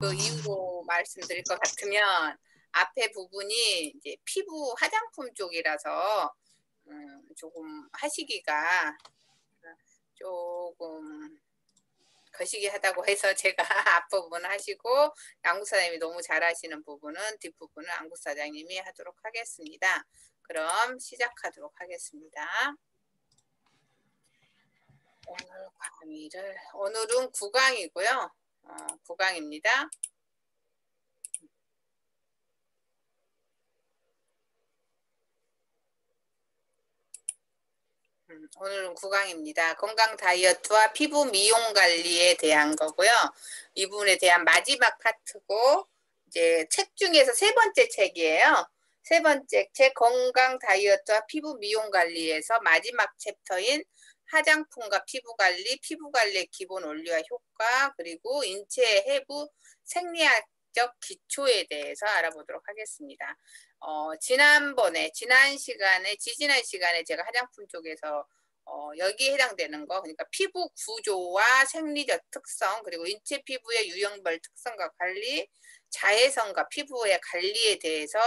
그 이유로 말씀드릴 것 같으면 앞에 부분이 이제 피부 화장품 쪽이라서 조금 하시기가 조금 거시기하다고 해서 제가 앞부분 하시고 안국사장님이 너무 잘하시는 부분은 뒷부분은 안국사장님이 하도록 하겠습니다. 그럼 시작하도록 하겠습니다. 오늘은 9강이고요. 9강입니다. 오늘은 9강입니다. 건강 다이어트와 피부 미용 관리에 대한 거고요. 이 부분에 대한 마지막 파트고 이제 책 중에서 세 번째 책이에요. 세 번째 책 건강 다이어트와 피부 미용 관리에서 마지막 챕터인 화장품과 피부 관리의 기본 원리와 효과, 그리고 인체 해부 생리학적 기초에 대해서 알아보도록 하겠습니다. 지난 시간에 제가 화장품 쪽에서 여기에 해당되는 거, 그러니까 피부 구조와 생리적 특성, 그리고 인체 피부의 유형별 특성과 관리, 자외선과 피부의 관리에 대해서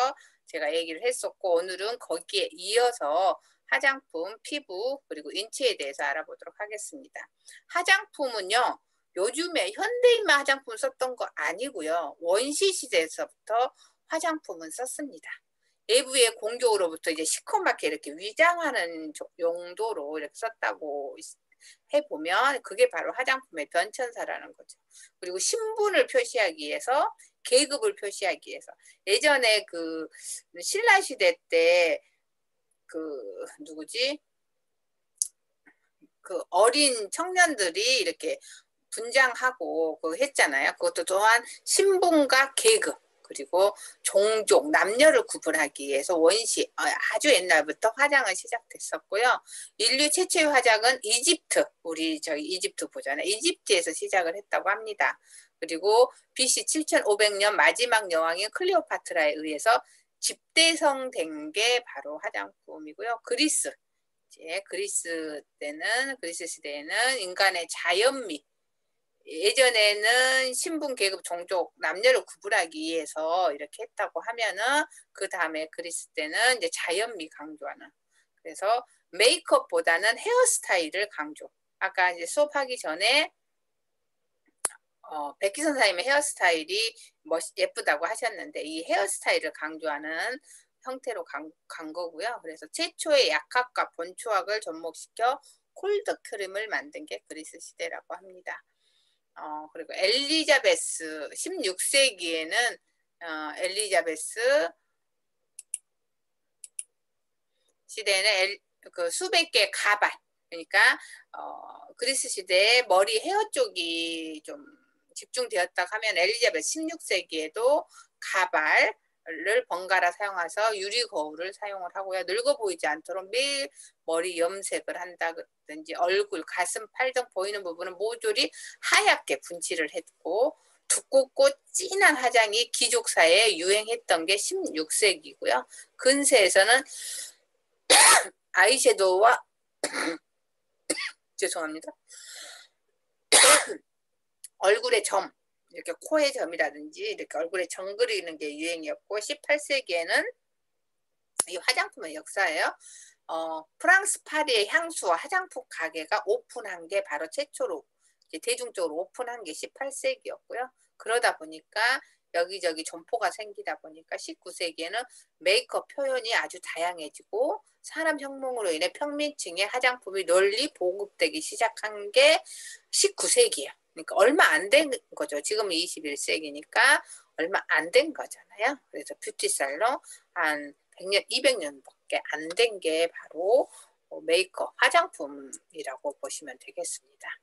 제가 얘기를 했었고, 오늘은 거기에 이어서 화장품, 피부, 그리고 인체에 대해서 알아보도록 하겠습니다. 화장품은요, 요즘에 현대인만 화장품 썼던 거 아니고요. 원시 시대에서부터 화장품은 썼습니다. 외부의 공격으로부터 이제 시커멓게 이렇게 위장하는 용도로 이렇게 썼다고 해보면 그게 바로 화장품의 변천사라는 거죠. 그리고 신분을 표시하기 위해서, 계급을 표시하기 위해서. 예전에 그 신라시대 때 그 어린 청년들이 이렇게 분장하고 했잖아요. 그것도 또한 신분과 계급, 그리고 종족, 남녀를 구분하기 위해서 아주 옛날부터 화장은 시작됐었고요. 인류 최초의 화장은 우리 이집트 보잖아요. 이집트에서 시작을 했다고 합니다. 그리고 BC 7500년 마지막 여왕인 클레오파트라에 의해서 집대성된 게 바로 화장품이고요. 그리스 시대에는 인간의 자연미, 예전에는 신분, 계급, 종족, 남녀를 구분하기 위해서 이렇게 했다고 하면은 그 다음에 그리스 때는 이제 자연미 강조하는, 그래서 메이크업보다는 헤어스타일을 강조. 아까 이제 수업하기 전에 백기 선생님의 헤어스타일이 예쁘다고 하셨는데 이 헤어스타일을 강조하는 형태로 간 거고요. 그래서 최초의 약학과 본초학을 접목시켜 콜드 크림을 만든 게 그리스 시대라고 합니다. 그리고 엘리자베스 16세기에는 엘리자베스 시대에는 그 수백 개의 가발, 그러니까 그리스 시대에 머리 헤어 쪽이 좀 집중되었다 하면 엘리자베스 16세기에도 가발을 번갈아 사용해서 유리 거울을 사용을 하고요. 늙어 보이지 않도록 매일 머리 염색을 한다든지 얼굴, 가슴, 팔 등 보이는 부분은 모조리 하얗게 분칠을 했고, 두껍고 진한 화장이 귀족사회에 유행했던 게 16세기고요. 근세에서는 아이섀도우와 죄송합니다. 얼굴에 점, 이렇게 코에 점이라든지 이렇게 얼굴에 점 그리는 게 유행이었고, 18세기에는 이 화장품의 역사예요. 프랑스 파리의 향수와 화장품 가게가 오픈한 게 바로 최초로 대중적으로 오픈한 게 18세기였고요. 그러다 보니까 여기저기 점포가 생기다 보니까 19세기에는 메이크업 표현이 아주 다양해지고 산업혁명으로 인해 평민층의 화장품이 널리 보급되기 시작한 게 19세기예요. 그러니까 얼마 안 된 거죠. 지금은 21세기니까 얼마 안 된 거잖아요. 그래서 뷰티살롱 한 100년, 200년밖에 안 된 게 바로 메이크업, 화장품이라고 보시면 되겠습니다.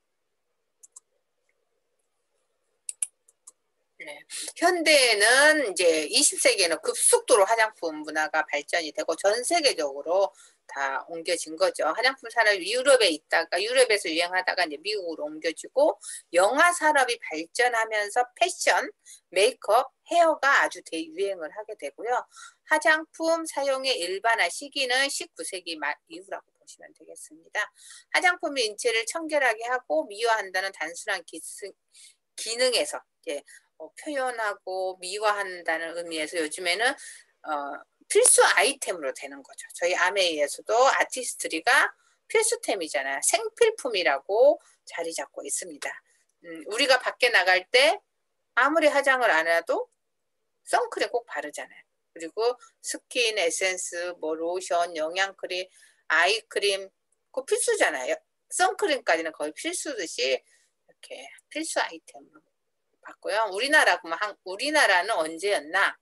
네. 현대에는 이제 20세기에는 급속도로 화장품 문화가 발전이 되고 전 세계적으로 다 옮겨진 거죠. 화장품 산업이 유럽에서 유행하다가 이제 미국으로 옮겨지고, 영화 산업이 발전하면서 패션, 메이크업, 헤어가 아주 대유행을 하게 되고요. 화장품 사용의 일반화 시기는 19세기 말 이후라고 보시면 되겠습니다. 화장품이 인체를 청결하게 하고 미화한다는 단순한 기능에서 표현하고 미화한다는 의미에서 요즘에는 필수 아이템으로 되는 거죠. 저희 아메이에서도 아티스트리가 필수템이잖아요. 생필품이라고 자리 잡고 있습니다. 우리가 밖에 나갈 때 아무리 화장을 안 해도 선크림 꼭 바르잖아요. 그리고 스킨 에센스, 뭐 로션, 영양크림, 아이크림 그 필수잖아요. 선크림까지는 거의 필수듯이 이렇게 필수 아이템으로 봤고요. 우리나라는 언제였나?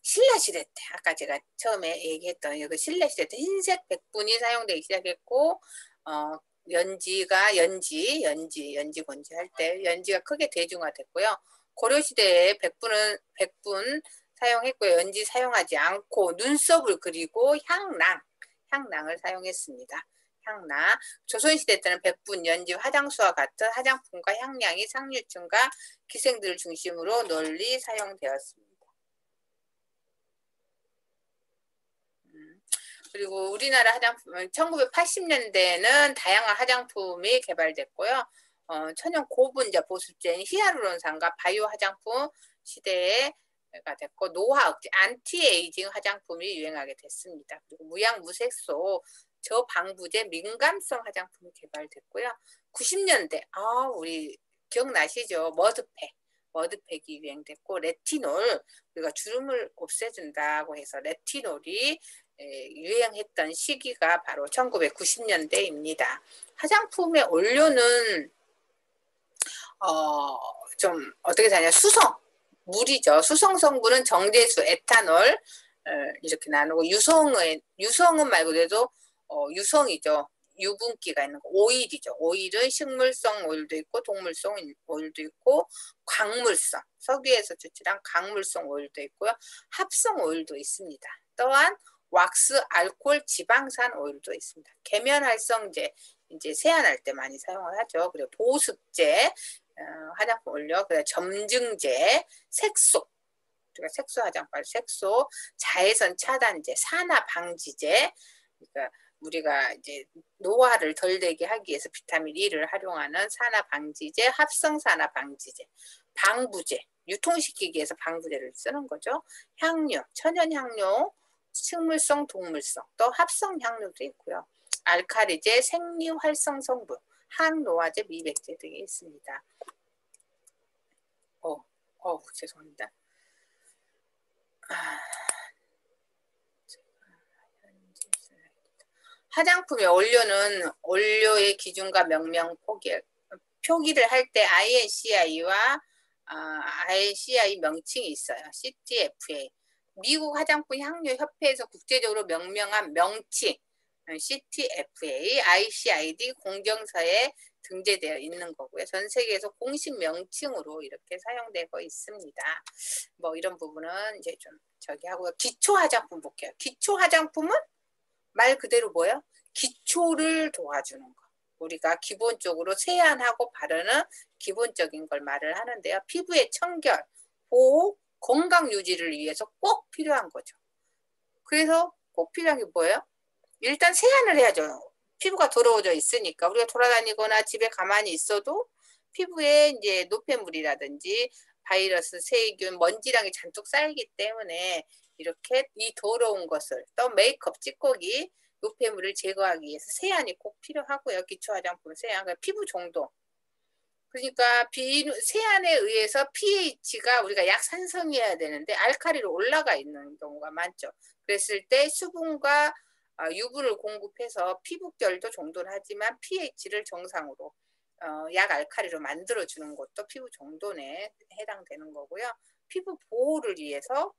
신라시대 때 아까 제가 처음에 얘기했던 그 신라시대 때 흰색 백분이 사용되기 시작했고 연지 건지 할 때 연지가 크게 대중화됐고요. 고려시대에 백분 사용했고요. 연지 사용하지 않고 눈썹을 그리고 향랑을 사용했습니다. 향랑. 조선시대 때는 백분, 연지, 화장수와 같은 화장품과 향량이 상류층과 기생들을 중심으로 널리 사용되었습니다. 그리고 우리나라 화장품은 1980년대에는 다양한 화장품이 개발됐고요. 천연 고분자 보습제인 히알루론산과 바이오 화장품 시대가 됐고 노화 억제, 안티에이징 화장품이 유행하게 됐습니다. 그리고 무양무색소, 저방부제, 민감성 화장품이 개발됐고요. 90년대 우리 기억나시죠? 머드팩이 유행됐고 레티놀, 우리가 주름을 없애준다고 해서 레티놀이 유행했던 시기가 바로 1990년대입니다. 화장품의 원료는 좀 어떻게 사냐, 물이죠. 수성 성분은 정제수, 에탄올 이렇게 나누고 유성은 말 그대로 유성이죠. 유분기가 있는 거. 오일이죠. 오일은 식물성 오일도 있고 동물성 오일도 있고 광물성, 석유에서 추출한 광물성 오일도 있고요. 합성 오일도 있습니다. 또한 왁스, 알코올, 지방산 오일도 있습니다. 계면활성제, 이제 세안할 때 많이 사용을 하죠. 그리고 보습제, 화장품 올려, 그다음 점증제, 색소, 우리가 색소 화장품, 색소, 자외선 차단제, 산화 방지제, 그러니까 우리가 이제 노화를 덜 되게 하기 위해서 비타민 E를 활용하는 산화 방지제, 합성 산화 방지제, 방부제, 유통시키기 위해서 방부제를 쓰는 거죠. 향료, 천연 향료, 식물성, 동물성, 또 합성 향료도 있고요. 알칼리제, 생리 활성 성분, 항노화제, 미백제 등이 있습니다. 죄송합니다. 화장품의 원료는 원료의 기준과 명명 표기를 할 때 INCI와 INCI 명칭이 있어요. CTFA. 미국 화장품 향료 협회에서 국제적으로 명명한 명칭 CTFA, ICID 공정서에 등재되어 있는 거고요. 전 세계에서 공식 명칭으로 이렇게 사용되고 있습니다. 뭐 이런 부분은 이제 좀 저기 하고요. 기초 화장품 볼게요. 기초 화장품은 말 그대로 뭐예요? 기초를 도와주는 거. 우리가 기본적으로 세안하고 바르는 기본적인 걸 말을 하는데요. 피부의 청결, 보호, 건강 유지를 위해서 꼭 필요한 거죠. 그래서 꼭 필요한 게 뭐예요? 일단 세안을 해야죠. 피부가 더러워져 있으니까. 우리가 돌아다니거나 집에 가만히 있어도 피부에 이제 노폐물이라든지 바이러스, 세균, 먼지랑이 잔뜩 쌓이기 때문에 이렇게 이 더러운 것을, 또 메이크업, 찌꺼기, 노폐물을 제거하기 위해서 세안이 꼭 필요하고요. 기초 화장품 세안, 피부 정도. 그러니까 세안에 의해서 pH가 우리가 약산성이어야 되는데 알칼리로 올라가 있는 경우가 많죠. 그랬을 때 수분과 유분을 공급해서 피부결도 정돈을 하지만 pH를 정상으로 약 알칼리로 만들어주는 것도 피부 정돈에 해당되는 거고요. 피부 보호를 위해서,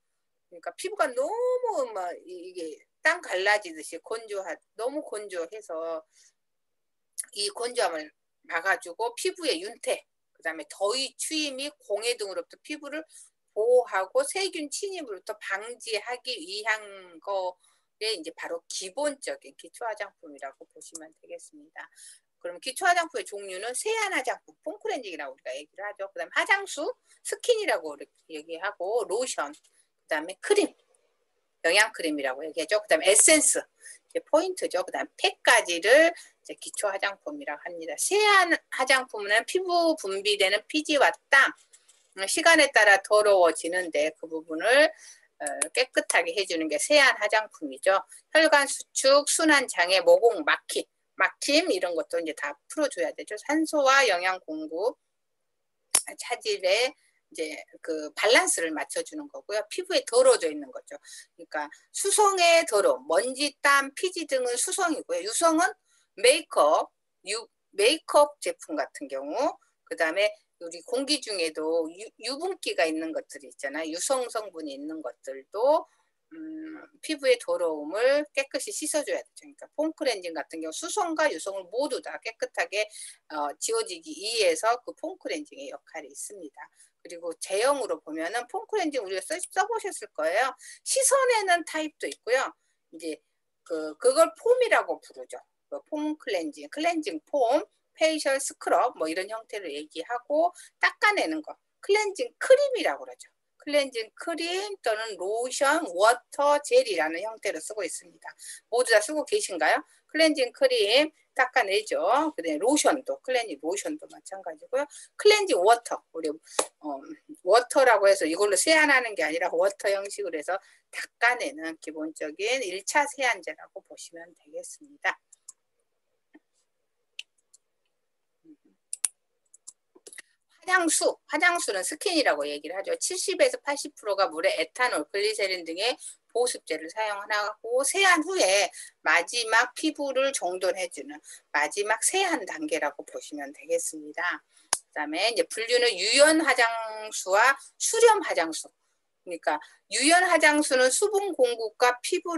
그러니까 피부가 너무 이게 땅 갈라지듯이 너무 건조해서 이 건조함을 막아주고 피부의 윤태, 그 다음에 더위, 추위, 공해 등으로부터 피부를 보호하고 세균 침입으로부터 방지하기 위한 거에 이제 바로 기본적인 기초 화장품이라고 보시면 되겠습니다. 그럼 기초 화장품의 종류는 세안 화장품, 폼크렌징이라고 우리가 얘기를 하죠. 그 다음에 화장수, 스킨이라고 얘기하고, 로션, 그 다음에 크림, 영양크림이라고 얘기하죠. 그 다음에 에센스, 포인트죠. 그 다음에 팩까지를 이제 기초 화장품이라고 합니다. 세안 화장품은 피부 분비되는 피지와 땀, 시간에 따라 더러워지는데 그 부분을 깨끗하게 해주는 게 세안 화장품이죠. 혈관 수축, 순환 장애, 모공 막힘 이런 것도 이제 다 풀어줘야 되죠. 산소와 영양 공급 차질에 이제 그 밸런스를 맞춰주는 거고요. 피부에 더러워져 있는 거죠. 그러니까 수성의 더러움, 먼지, 땀, 피지 등은 수성이고요. 유성은 메이크업 제품 같은 경우, 그 다음에 우리 공기 중에도 유분기가 있는 것들이 있잖아요. 유성 성분이 있는 것들도 피부의 더러움을 깨끗이 씻어줘야 되죠. 그러니까 폼 클렌징 같은 경우 수성과 유성을 모두 다 깨끗하게 지워지기 위해서 그 폼 클렌징의 역할이 있습니다. 그리고 제형으로 보면은 폼 클렌징 우리가 써보셨을 거예요. 씻어내는 타입도 있고요. 이제 그걸 폼이라고 부르죠. 폼 클렌징 폼, 페이셜 스크럽 뭐 이런 형태로 얘기하고 닦아내는 거 클렌징 크림이라고 그러죠. 클렌징 크림 또는 로션, 워터, 젤이라는 형태로 쓰고 있습니다. 모두 다 쓰고 계신가요? 클렌징 크림 닦아내죠. 그다음에 로션도 클렌징 로션도 마찬가지고요. 클렌징 워터 우리 워터라고 해서 이걸로 세안하는 게 아니라 워터 형식으로 해서 닦아내는 기본적인 1차 세안제라고 보시면 되겠습니다. 화장수는 스킨이라고 얘기를 하죠. 70에서 80%가 물에 에탄올, 글리세린 등의 보습제를 사용하고 세안 후에 마지막 피부를 정돈해주는 마지막 세안 단계라고 보시면 되겠습니다. 그 다음에 이제 분류는 유연 화장수와 수렴 화장수. 그러니까 유연 화장수는 수분 공급과 피부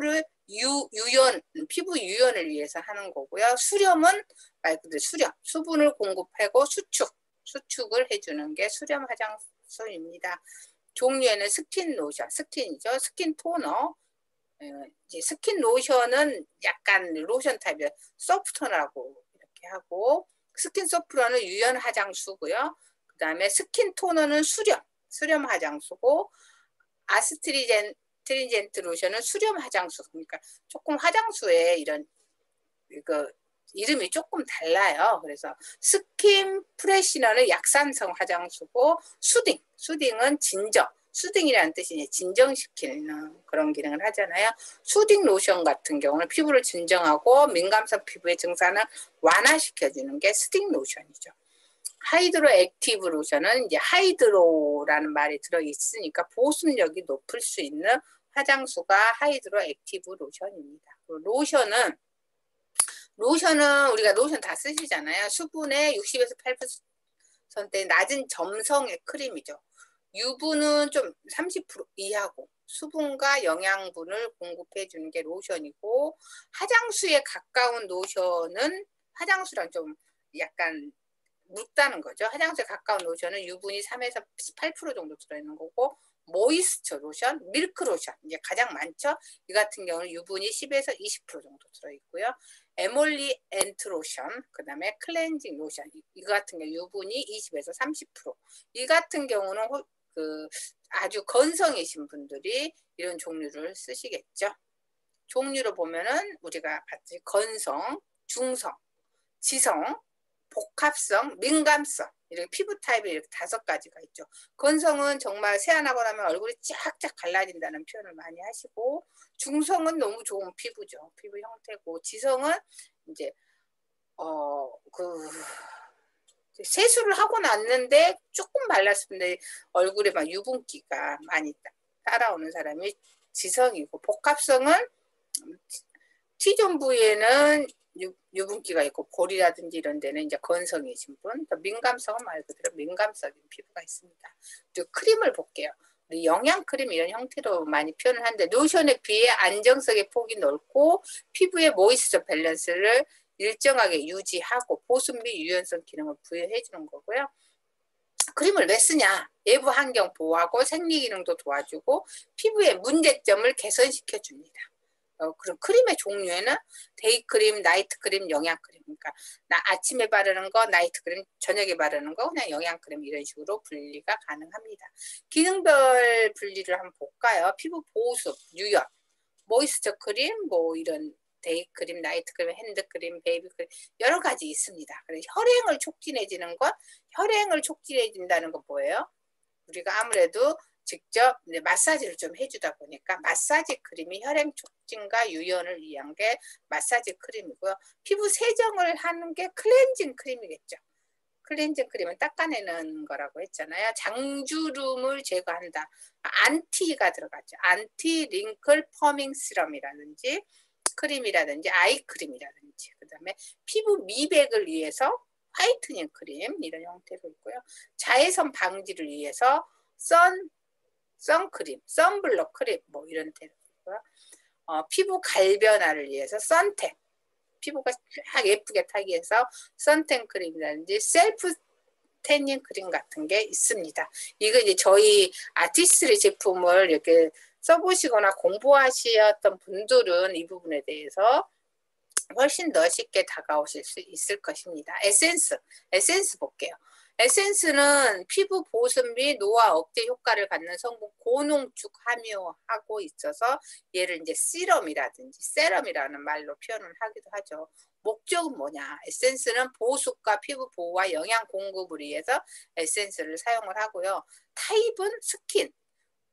유연을 위해서 하는 거고요. 수렴은 말 그대로 수분을 공급하고 수축을 해주는 게 수렴 화장수입니다. 종류에는 스킨 로션, 스킨이죠. 스킨 토너. 이제 스킨 로션은 약간 로션 타입이에요. 소프트라고 이렇게 하고 스킨 소프트는 유연 화장수고요. 그 다음에 스킨 토너는 수렴 화장수고 아스트리젠트 로션은 수렴 화장수. 그러니까 조금 화장수에 이런 이름이 조금 달라요. 그래서 스킨 프레시너는 약산성 화장수고 수딩은 수딩이라는 뜻이 진정시키는 그런 기능을 하잖아요. 수딩 로션 같은 경우는 피부를 진정하고 민감성 피부의 증상을 완화시켜주는 게 수딩 로션이죠. 하이드로 액티브 로션은 이제 하이드로라는 말이 들어있으니까 보습력이 높을 수 있는 화장수가 하이드로 액티브 로션입니다. 로션은 우리가 로션 다 쓰시잖아요. 수분의 60에서 8% 낮은 점성의 크림이죠. 유분은 좀 30% 이하고 수분과 영양분을 공급해 주는 게 로션이고 화장수에 가까운 로션은 화장수랑 좀 약간 묽다는 거죠. 화장수에 가까운 로션은 유분이 3에서 8% 정도 들어있는 거고 모이스처 로션, 밀크 로션 이제 가장 많죠. 이 같은 경우는 유분이 10에서 20% 정도 들어있고요. 에몰리엔트 로션, 그 다음에 클렌징 로션 이 같은 경우 유분이 20에서 30%. 이 같은 경우는 아주 건성이신 분들이 이런 종류를 쓰시겠죠. 종류로 보면은 우리가 봤지 건성, 중성, 지성, 복합성, 민감성 이렇게 피부 타입이 이렇게 5가지가 있죠. 건성은 정말 세안하고 나면 얼굴이 쫙쫙 갈라진다는 표현을 많이 하시고 중성은 너무 좋은 피부죠. 피부 형태고 지성은 이제 세수를 하고 났는데 조금 발랐을 때 얼굴에 막 유분기가 많이 따라오는 사람이 지성이고 복합성은 T존 부위에는 유분기가 있고 볼이라든지 이런 데는 이제 건성이신 분, 민감성은 말 그대로 민감성인 피부가 있습니다. 그리고 크림을 볼게요. 우리 영양크림 이런 형태로 많이 표현을 하는데 로션에 비해 안정성의 폭이 넓고 피부의 모이스처 밸런스를 일정하게 유지하고 보습 및 유연성 기능을 부여해 주는 거고요. 크림을 왜 쓰냐? 외부 환경 보호하고 생리 기능도 도와주고 피부의 문제점을 개선시켜 줍니다. 그럼 크림의 종류에는 데이크림, 나이트크림, 영양크림 그러니까 아침에 바르는 거, 나이트크림, 저녁에 바르는 거 그냥 영양크림 이런 식으로 분리가 가능합니다. 기능별 분리를 한번 볼까요? 피부 보습, 유연, 모이스처 크림, 뭐 이런 데이크림, 나이트크림, 핸드크림, 베이비크림 여러 가지 있습니다. 그래서 혈행을 촉진해지는 것, 혈행을 촉진해진다는 건 뭐예요? 우리가 아무래도 직접 마사지를 좀 해주다 보니까 마사지 크림이 혈행 촉진과 유연을 위한 게 마사지 크림이고요. 피부 세정을 하는 게 클렌징 크림이겠죠. 클렌징 크림은 닦아내는 거라고 했잖아요. 장주름을 제거한다. 안티가 들어가죠. 안티 링클 퍼밍 시럼이라든지 크림이라든지 아이크림이라든지 그 다음에 피부 미백을 위해서 화이트닝 크림 이런 형태로 있고요. 자외선 방지를 위해서 선크림, 선블럭 크림 뭐 이런 데로 있고요. 피부 갈변화를 위해서 선택 피부가 쫙 예쁘게 타기 위해서 선텐 크림이라든지 셀프 태닝 크림 같은 게 있습니다. 이거 이제 저희 아티스트리 제품을 이렇게 써보시거나 공부하셨던 분들은 이 부분에 대해서 훨씬 더 쉽게 다가오실 수 있을 것입니다. 에센스 볼게요. 에센스는 피부 보습 및 노화 억제 효과를 갖는 성분 고농축 함유하고 있어서 얘를 이제 시럼이라든지 세럼이라는 말로 표현을 하기도 하죠. 목적은 뭐냐? 에센스는 보습과 피부 보호와 영양 공급을 위해서 에센스를 사용을 하고요. 타입은 스킨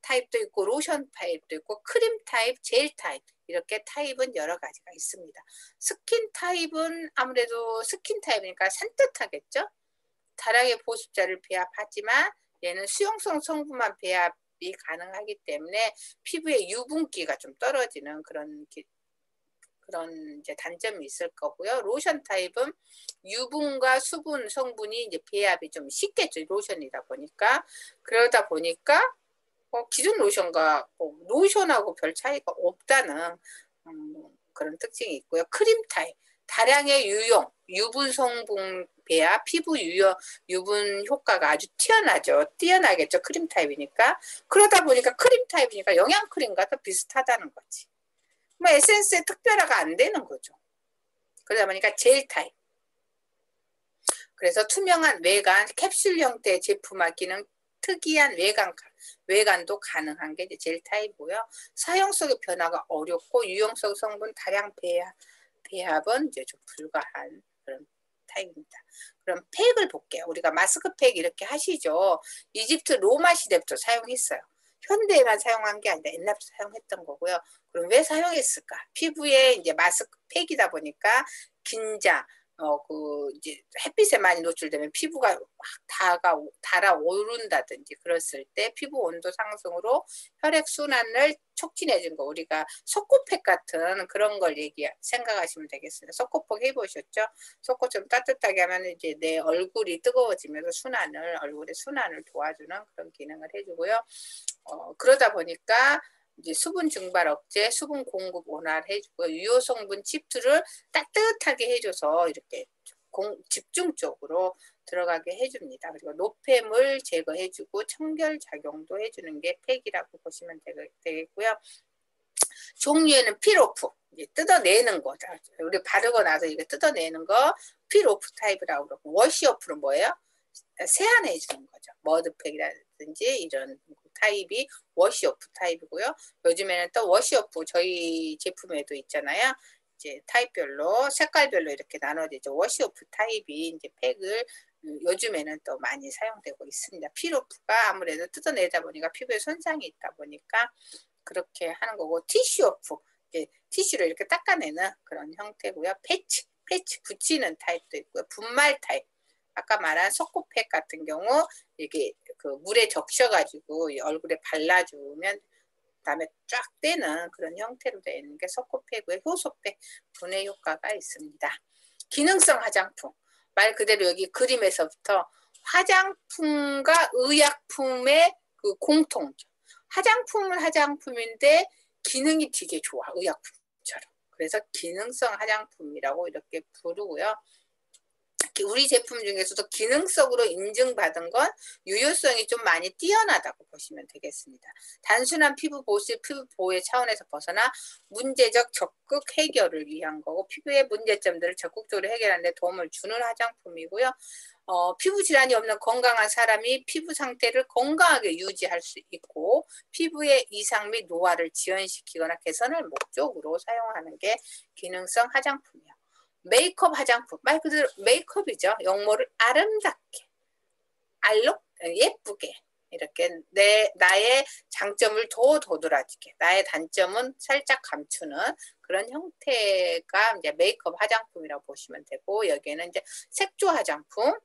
타입도 있고 로션 타입도 있고 크림 타입, 젤 타입 이렇게 타입은 여러 가지가 있습니다. 스킨 타입은 아무래도 스킨 타입이니까 산뜻하겠죠? 다량의 보습자를 배합하지만 얘는 수용성 성분만 배합이 가능하기 때문에 피부의 유분기가 좀 떨어지는 그런 이제 단점이 있을 거고요. 로션 타입은 유분과 수분 성분이 이제 배합이 좀 쉽겠죠. 로션이다 보니까. 그러다 보니까 기존 로션과 로션하고 별 차이가 없다는 그런 특징이 있고요. 크림 타입, 다량의 유분 성분 배합, 피부 유분 효과가 아주 뛰어나겠죠. 크림 타입이니까. 그러다 보니까 크림 타입이니까 영양 크림과 더 비슷하다는 거지. 뭐 에센스에 특별화가 안 되는 거죠. 그러다 보니까 젤 타입. 그래서 투명한 외관, 캡슐 형태의 제품화 기능, 특이한 외관도 가능한 게 이제 젤 타입이고요. 사용성의 변화가 어렵고 유용성 성분 다량 배합은 이제 좀 불가한 그런 타입입니다. 그럼 팩을 볼게요. 우리가 마스크팩 이렇게 하시죠. 이집트 로마 시대부터 사용했어요. 현대에만 사용한 게 아니라 옛날부터 사용했던 거고요. 그럼 왜 사용했을까? 피부에 이제 마스크팩이다 보니까 긴장, 이제 햇빛에 많이 노출되면 피부가 달아오른다든지 그랬을 때 피부 온도 상승으로 혈액순환을 촉진해 준 거 우리가 속코팩 같은 그런 걸 생각하시면 되겠습니다. 속코팩 해보셨죠? 속코 좀 따뜻하게 하면 이제 내 얼굴이 뜨거워지면서 얼굴의 순환을 도와주는 그런 기능을 해주고요. 그러다 보니까 이제 수분 증발 억제, 수분 공급 원활 해주고 유효 성분 칩투를 따뜻하게 해줘서 이렇게 집중적으로 들어가게 해줍니다. 그리고 노폐물 제거해주고 청결 작용도 해주는 게 팩이라고 보시면 되겠고요. 종류에는 필오프, 이제 뜯어내는 거죠. 우리 바르고 나서 이게 뜯어내는 거 필오프 타입이라고 그러고 워시오프는 뭐예요? 세안해 주는 거죠. 머드팩이라든지 이런 타입이 워시오프 타입이고요. 요즘에는 또 워시오프 저희 제품에도 있잖아요. 이제 타입별로 색깔별로 이렇게 나눠지죠. 워시오프 타입이 이제 팩을 요즘에는 또 많이 사용되고 있습니다. 필오프가 아무래도 뜯어내다 보니까 피부에 손상이 있다 보니까 그렇게 하는 거고 티슈오프 티슈를 이렇게 닦아내는 그런 형태고요. 패치 붙이는 타입도 있고요. 분말 타입 아까 말한 속코팩 같은 경우 이게 그 물에 적셔가지고 얼굴에 발라주면 그다음에 쫙 떼는 그런 형태로 되어 있는 게 속코팩이고요. 효소팩 분해 효과가 있습니다. 기능성 화장품 말 그대로 여기 그림에서부터 화장품과 의약품의 그 공통점. 화장품은 화장품인데 기능이 되게 좋아. 의약품처럼. 그래서 기능성 화장품이라고 이렇게 부르고요. 우리 제품 중에서도 기능성으로 인증받은 건 유효성이 좀 많이 뛰어나다고 보시면 되겠습니다. 단순한 피부 보호의 차원에서 벗어나 문제적 적극 해결을 위한 거고 피부의 문제점들을 적극적으로 해결하는 데 도움을 주는 화장품이고요. 피부 질환이 없는 건강한 사람이 피부 상태를 건강하게 유지할 수 있고 피부의 이상 및 노화를 지연시키거나 개선할 목적으로 사용하는 게 기능성 화장품이에요. 메이크업 화장품 말 그대로 메이크업이죠. 영모를 아름답게 예쁘게 이렇게 나의 장점을 더 도드라지게, 나의 단점은 살짝 감추는 그런 형태가 이제 메이크업 화장품이라고 보시면 되고, 여기에는 이제 색조 화장품,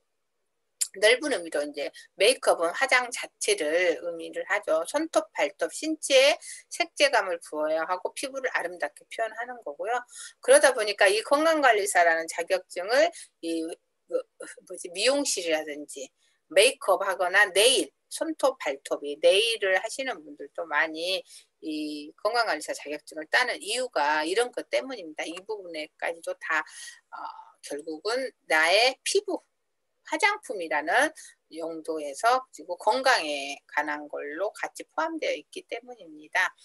넓은 의미로 이제 메이크업은 화장 자체를 의미를 하죠. 손톱, 발톱, 신체에 색재감을 부어야 하고 피부를 아름답게 표현하는 거고요. 그러다 보니까 이 건강관리사라는 자격증을 미용실이라든지 메이크업 하거나 네일, 손톱, 발톱이 네일을 하시는 분들도 많이 이 건강관리사 자격증을 따는 이유가 이런 것 때문입니다. 이 부분에까지도 다 결국은 나의 피부, 화장품이라는 용도에서 그리고 건강에 관한 걸로 같이 포함되어 있기 때문입니다.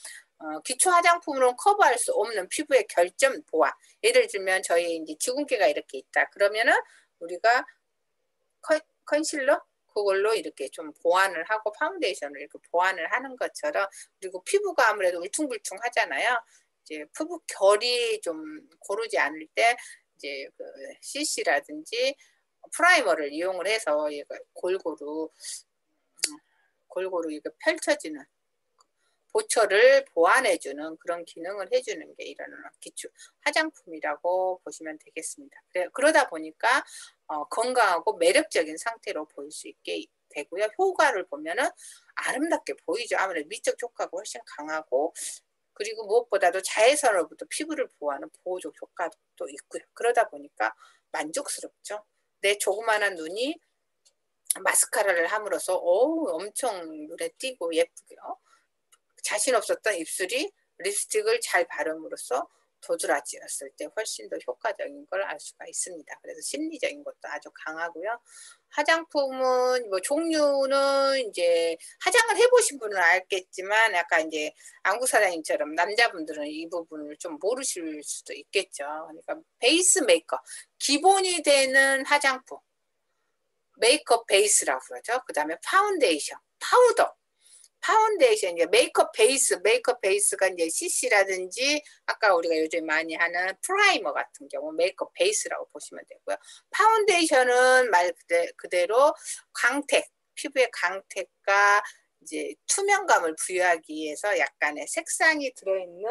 기초 화장품으로는 커버할 수 없는 피부의 결점 보완. 예를 들면 저희 이제 주근깨가 이렇게 있다. 그러면은 우리가 컨실러 그걸로 이렇게 좀 보완을 하고 파운데이션을 이렇게 보완을 하는 것처럼, 그리고 피부가 아무래도 울퉁불퉁 하잖아요. 이제 피부 결이 좀 고르지 않을 때 이제 그 CC라든지 프라이머를 이용을 해서 골고루 이렇게 펼쳐지는 보철을 보완해주는 그런 기능을 해주는 게 이런 기초 화장품이라고 보시면 되겠습니다. 그러다 보니까 건강하고 매력적인 상태로 보일 수 있게 되고요. 효과를 보면은 아름답게 보이죠. 아무래도 미적 효과가 훨씬 강하고, 그리고 무엇보다도 자외선으로부터 피부를 보호하는 보호적 효과도 있고요. 그러다 보니까 만족스럽죠. 내 조그마한 눈이 마스카라를 함으로써 엄청 눈에 띄고 예쁘고요. 자신 없었던 입술이 립스틱을 잘 바름으로써 도드라지었을 때 훨씬 더 효과적인 걸 알 수가 있습니다. 그래서 심리적인 것도 아주 강하고요. 화장품은 뭐 종류는 이제 화장을 해보신 분은 알겠지만, 약간 이제 안구 사장님처럼 남자분들은 이 부분을 좀 모르실 수도 있겠죠. 그러니까 베이스 메이크업, 기본이 되는 화장품, 메이크업 베이스라고 그러죠. 그 다음에 파운데이션, 파운데이션, 이제 메이크업 베이스가 이제 CC라든지 아까 우리가 요즘 많이 하는 프라이머 같은 경우 메이크업 베이스라고 보시면 되고요. 파운데이션은 말 그대로 광택, 피부의 광택과 이제 투명감을 부여하기 위해서 약간의 색상이 들어있는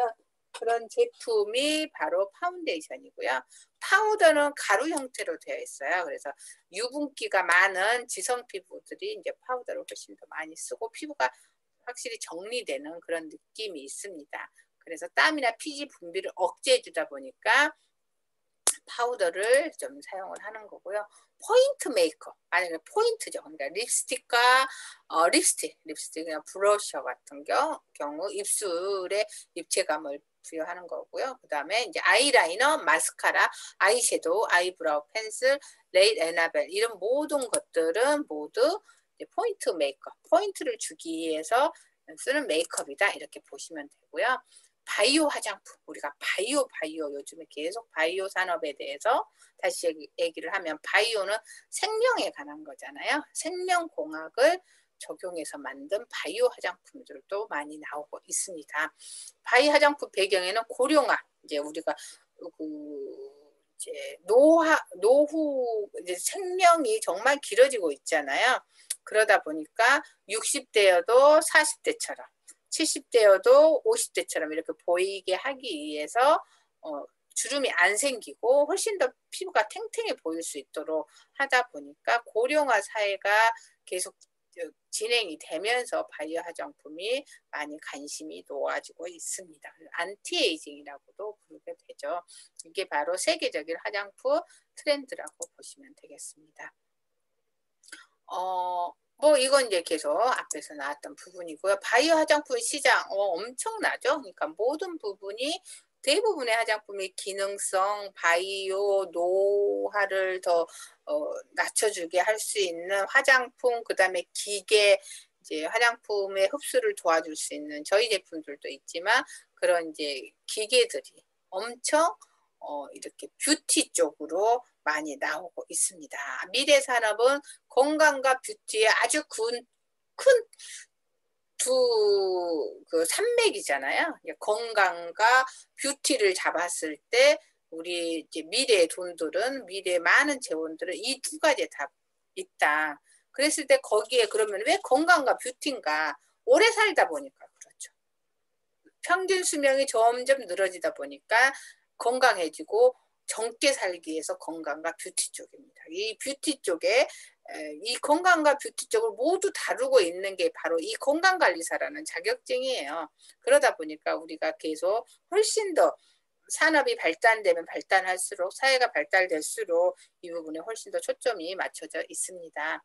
그런 제품이 바로 파운데이션이고요. 파우더는 가루 형태로 되어 있어요. 그래서 유분기가 많은 지성 피부들이 이제 파우더를 훨씬 더 많이 쓰고 피부가 확실히 정리되는 그런 느낌이 있습니다. 그래서 땀이나 피지 분비를 억제해 주다 보니까 파우더를 좀 사용을 하는 거고요. 포인트 메이크업, 만약에 포인트죠. 그러니까 립스틱과 립스틱이나 브러셔 같은 경우 입술에 입체감을 부여하는 거고요. 그 다음에 이제 아이라이너, 마스카라, 아이섀도우, 아이브라우 펜슬, 레일 에나벨, 이런 모든 것들은 모두 포인트 메이크업, 포인트를 주기 위해서 쓰는 메이크업이다, 이렇게 보시면 되고요. 바이오 화장품, 우리가 바이오 요즘에 계속 바이오 산업에 대해서 다시 얘기를 하면, 바이오는 생명에 관한 거잖아요. 생명공학을 적용해서 만든 바이오 화장품들도 많이 나오고 있습니다. 바이오 화장품 배경에는 고령화, 이제 우리가 이제 노후 이제 생명이 정말 길어지고 있잖아요. 그러다 보니까 60대여도 40대처럼, 70대여도 50대처럼 이렇게 보이게 하기 위해서 주름이 안 생기고 훨씬 더 피부가 탱탱해 보일 수 있도록 하다 보니까 고령화 사회가 계속 진행이 되면서 바이오 화장품이 많이 관심이 놓아지고 있습니다. 안티에이징이라고도 부르게 되죠. 이게 바로 세계적인 화장품 트렌드라고 보시면 되겠습니다. 뭐 이건 이제 계속 앞에서 나왔던 부분이고요. 바이오 화장품 시장 엄청나죠. 그러니까 모든 부분이, 대부분의 화장품이 기능성, 바이오, 노화를 더 낮춰주게 할 수 있는 화장품, 그 다음에 기계, 이제 화장품의 흡수를 도와줄 수 있는 저희 제품들도 있지만, 그런 이제 기계들이 엄청 이렇게 뷰티 쪽으로 많이 나오고 있습니다. 미래 산업은 건강과 뷰티의 아주 큰 두 그 산맥이잖아요. 건강과 뷰티를 잡았을 때 우리 이제 미래의 돈들은, 미래의 많은 재원들은 이 두 가지에 다 있다. 그랬을 때 거기에 그러면 왜 건강과 뷰티인가? 오래 살다 보니까 그렇죠. 평균 수명이 점점 늘어지다 보니까 건강해지고 젊게 살기 위해서 건강과 뷰티 쪽입니다. 이 뷰티 쪽에 이 건강과 뷰티 쪽을 모두 다루고 있는 게 바로 이 건강관리사라는 자격증이에요. 그러다 보니까 우리가 계속 훨씬 더 산업이 발달되면 발달할수록 사회가 발달될수록 이 부분에 훨씬 더 초점이 맞춰져 있습니다.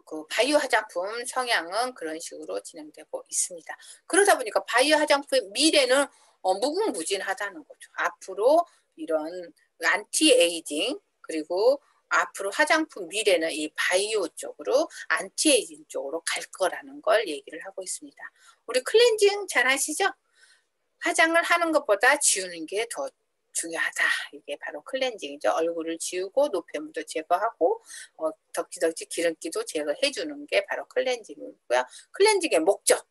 그 바이오 화장품 성향은 그런 식으로 진행되고 있습니다. 그러다 보니까 바이오 화장품의 미래는 무궁무진하다는 거죠. 앞으로 이런 안티에이징 그리고 앞으로 화장품 미래는 이 바이오 쪽으로 안티에이징 쪽으로 갈 거라는 걸 얘기를 하고 있습니다. 우리 클렌징 잘 하시죠? 화장을 하는 것보다 지우는 게 더 중요하다. 이게 바로 클렌징이죠. 얼굴을 지우고 노폐물도 제거하고 덕지덕지 기름기도 제거해 주는 게 바로 클렌징이고요. 클렌징의 목적,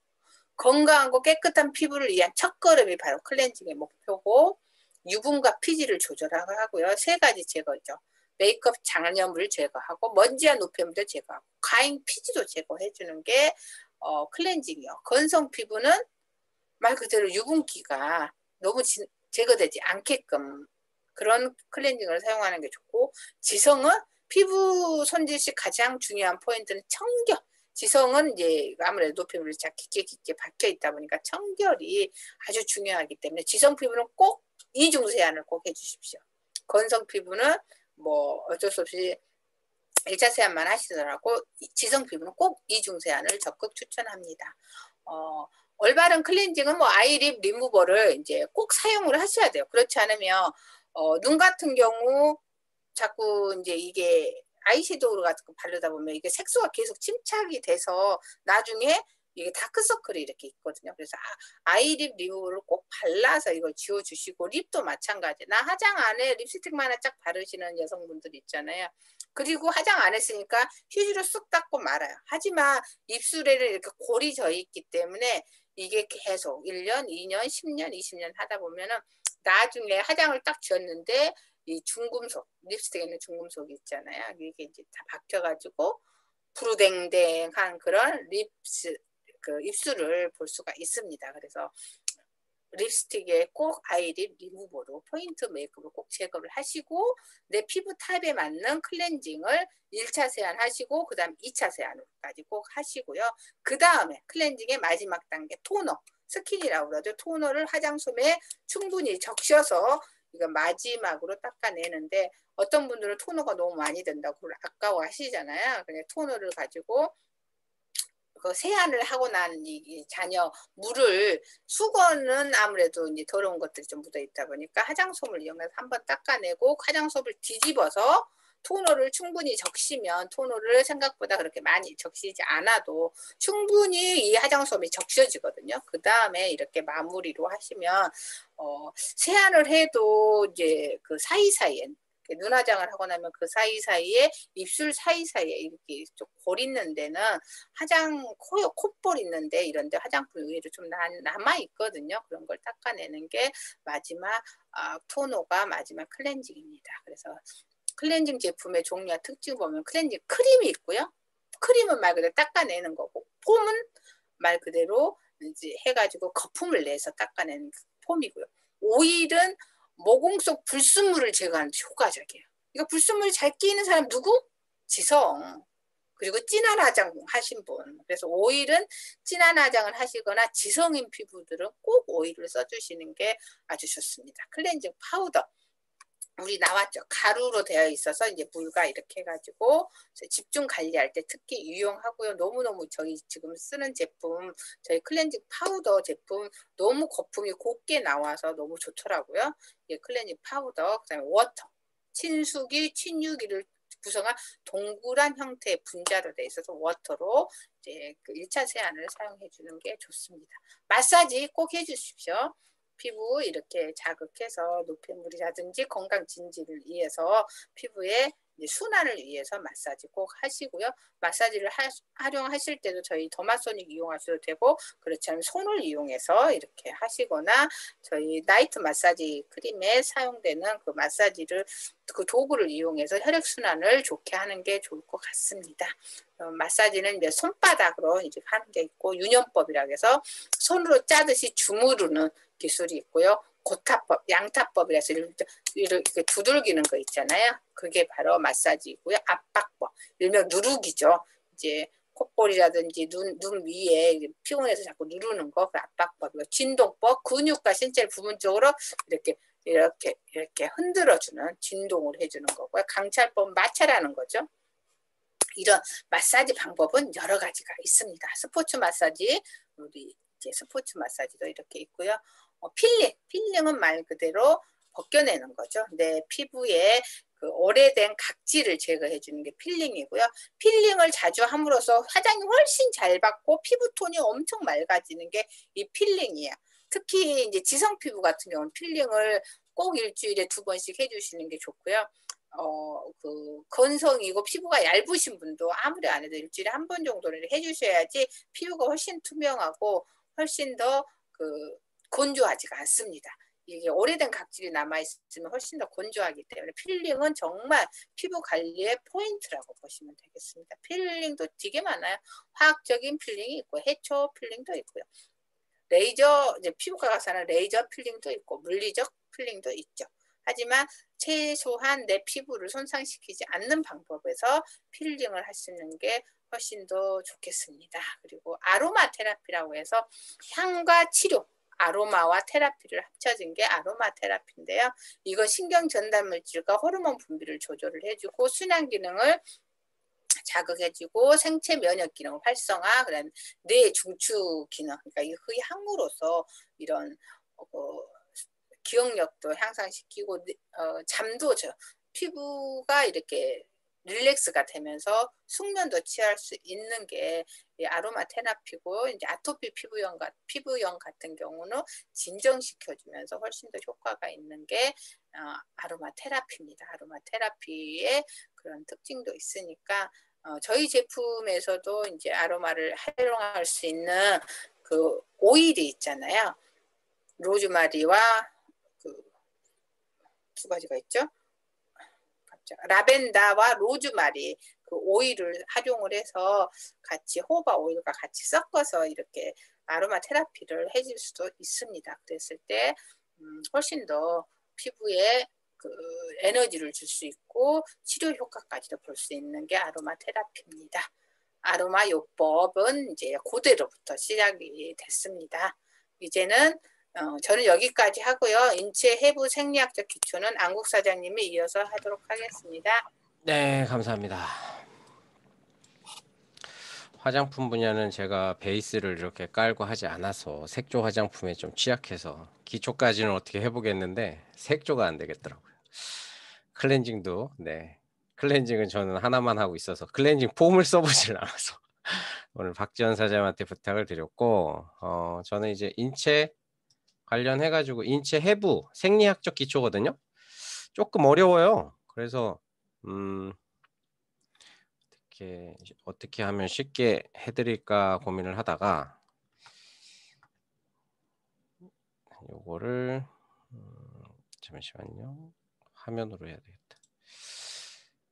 건강하고 깨끗한 피부를 위한 첫걸음이 바로 클렌징의 목표고 유분과 피지를 조절하고 하고요. 세 가지 제거죠. 메이크업 장염을 제거하고 먼지와 노폐물도 제거하고 과잉 피지도 제거해 주는 게 클렌징이요. 건성 피부는 말 그대로 유분기가 너무 제거되지 않게끔 그런 클렌징을 사용하는 게 좋고 지성은 피부 손질 시 가장 중요한 포인트는 청결. 지성은 이제 아무래도 노폐물이 깊게 박혀 있다 보니까 청결이 아주 중요하기 때문에 지성 피부는 꼭 이중 세안을 꼭 해주십시오. 건성 피부는 뭐 어쩔 수 없이 1차 세안만 하시더라고 지성 피부는 꼭 이중 세안을 적극 추천합니다. 올바른 클렌징은 뭐 아이립 리무버를 이제 꼭 사용을 하셔야 돼요. 그렇지 않으면 눈 같은 경우 자꾸 이제 이게 아이섀도우 같은 거 바르다 보면 이게 색소가 계속 침착이 돼서 나중에 이게 다크서클이 이렇게 있거든요. 그래서 아이립 리무버를 꼭 발라서 이걸 지워주시고 립도 마찬가지. 나 화장 안에 립스틱만 하나 쫙 바르시는 여성분들 있잖아요. 그리고 화장 안 했으니까 휴지로 쓱 닦고 말아요. 하지만 입술에는 이렇게 골이 져 있기 때문에 이게 계속 1년, 2년, 10년, 20년 하다 보면은 나중에 화장을 딱 지웠는데 이 중금속, 립스틱에 있는 중금속이 있잖아요. 이게 이제 다 박혀가지고 부르댕댕한 그런 입술을 볼 수가 있습니다. 그래서 립스틱에 꼭 아이립 리무버로 포인트 메이크업을 꼭 제거를 하시고 내 피부 타입에 맞는 클렌징을 1차 세안하시고 그 다음 2차 세안까지 꼭 하시고요. 그 다음에 클렌징의 마지막 단계 토너, 스킨이라고 그러죠. 토너를 화장솜에 충분히 적셔서 이거 마지막으로 닦아내는데 어떤 분들은 토너가 너무 많이 된다고 아까워하시잖아요. 그냥 토너를 가지고 그 세안을 하고 난 이 잔여 물을 수건은 아무래도 이제 더러운 것들이 좀 묻어 있다 보니까 화장솜을 이용해서 한번 닦아내고 화장솜을 뒤집어서 토너를 충분히 적시면 토너를 생각보다 그렇게 많이 적시지 않아도 충분히 이 화장솜이 적셔지거든요. 그 다음에 이렇게 마무리로 하시면 세안을 해도 이제 그 사이사이에 눈화장을 하고 나면 그 사이사이에 입술 사이사이에 이렇게 좀 골 있는 데는 콧볼 있는데 이런데 화장품 의외로 좀 남아 있거든요. 그런 걸 닦아내는 게 마지막 토너가 마지막 클렌징입니다. 그래서 클렌징 제품의 종류와 특징 보면 클렌징 크림이 있고요. 크림은 말 그대로 닦아내는 거고 폼은 말 그대로 이제 해가지고 거품을 내서 닦아내는 폼이고요. 오일은 모공 속 불순물을 제거하는 데 효과적이에요. 이거 불순물이 잘 끼이는 사람 누구? 지성. 그리고 진한 화장 하신 분. 그래서 오일은 진한 화장을 하시거나 지성인 피부들은 꼭 오일을 써주시는 게 아주 좋습니다. 클렌징 파우더. 우리 나왔죠. 가루로 되어 있어서 이제 물과 이렇게 해가지고 집중 관리할 때 특히 유용하고요. 너무너무 저희 지금 쓰는 제품, 저희 클렌징 파우더 제품 너무 거품이 곱게 나와서 너무 좋더라고요. 예, 클렌징 파우더, 그다음에 워터, 친수기, 친유기를 구성한 동그란 형태의 분자로 되어 있어서 워터로 이제 그 1차 세안을 사용해 주는 게 좋습니다. 마사지 꼭 해주십시오. 피부 이렇게 자극해서 노폐물이라든지 건강 진지를 위해서 피부에 이제 순환을 위해서 마사지 꼭 하시고요. 마사지를 활용하실 때도 저희 더마소닉 이용하셔도 되고, 그렇지 않으면 손을 이용해서 이렇게 하시거나 저희 나이트 마사지 크림에 사용되는 그 마사지를 그 도구를 이용해서 혈액순환을 좋게 하는 게 좋을 것 같습니다. 마사지는 이제 손바닥으로 이제 하는 게 있고, 유연법이라고 해서 손으로 짜듯이 주무르는 기술이 있고요. 고타법, 양타법이라서 이렇게 두들기는 거 있잖아요. 그게 바로 마사지이고요. 압박법, 일명 누르기죠. 이제 콧볼이라든지 눈 위에 피곤해서 자꾸 누르는 거, 그 압박법이고, 진동법, 근육과 신체 부분적으로 이렇게 흔들어주는, 진동을 해주는 거고요. 강찰법, 마찰하는 거죠. 이런 마사지 방법은 여러 가지가 있습니다. 스포츠 마사지, 우리 이제 스포츠 마사지도 이렇게 있고요. 필링은 말 그대로 벗겨내는 거죠. 내 피부에 그 오래된 각질을 제거해 주는 게 필링이고요. 필링을 자주 함으로써 화장이 훨씬 잘 받고 피부톤이 엄청 맑아지는 게 이 필링이에요. 특히 이제 지성 피부 같은 경우는 필링을 꼭 일주일에 2번씩 해주시는 게 좋고요. 그 건성이고 피부가 얇으신 분도 아무리 안 해도 일주일에 1번 정도는 해주셔야지 피부가 훨씬 투명하고 훨씬 더 건조하지가 않습니다. 이게 오래된 각질이 남아있으면 훨씬 더 건조하기 때문에 필링은 정말 피부 관리의 포인트라고 보시면 되겠습니다. 필링도 되게 많아요. 화학적인 필링이 있고 해초 필링도 있고요. 레이저, 이제 피부과 가서 하는 레이저 필링도 있고 물리적 필링도 있죠. 하지만 최소한 내 피부를 손상시키지 않는 방법에서 필링을 하시는 게 훨씬 더 좋겠습니다. 그리고 아로마 테라피라고 해서 향과 치료, 아로마와 테라피를 합쳐진 게 아로마 테라피인데요. 이건 신경 전달 물질과 호르몬 분비를 조절을 해주고 순환 기능을 자극해주고 생체 면역 기능 활성화, 그다음 뇌 중추 기능, 그러니까 그 향으로서 이런 기억력도 향상시키고 잠도 피부가 이렇게 릴렉스가 되면서 숙면도 취할 수 있는 게 아로마 테라피고, 이제 아토피 피부염 같은 경우는 진정시켜주면서 훨씬 더 효과가 있는 게 아로마 테라피입니다. 아로마 테라피의 그런 특징도 있으니까 저희 제품에서도 이제 아로마를 활용할 수 있는 그 오일이 있잖아요. 로즈마리와 그 2가지가 있죠. 라벤더와 로즈마리 그 오일을 활용을 해서 같이 호바 오일과 같이 섞어서 이렇게 아로마 테라피를 해줄 수도 있습니다. 그랬을 때 훨씬 더 피부에 그 에너지를 줄 수 있고 치료 효과까지도 볼 수 있는 게 아로마 테라피입니다. 아로마 요법은 이제 고대로부터 시작이 됐습니다. 이제는 저는 여기까지 하고요. 인체 해부 생리학적 기초는 안국 사장님이 이어서 하도록 하겠습니다. 네, 감사합니다. 화장품 분야는 제가 베이스를 이렇게 깔고 하지 않아서 색조 화장품에 좀 취약해서 기초까지는 어떻게 해보겠는데 색조가 안 되겠더라고요. 클렌징도, 네. 클렌징은 저는 하나만 하고 있어서 클렌징 폼을 써보질 않아서 오늘 박지원 사장님한테 부탁을 드렸고, 저는 이제 인체 관련해가지고 인체 해부 생리학적 기초거든요. 조금 어려워요. 그래서 어떻게 하면 쉽게 해드릴까 고민을 하다가 요거를 잠시만요. 화면으로 해야 되겠다.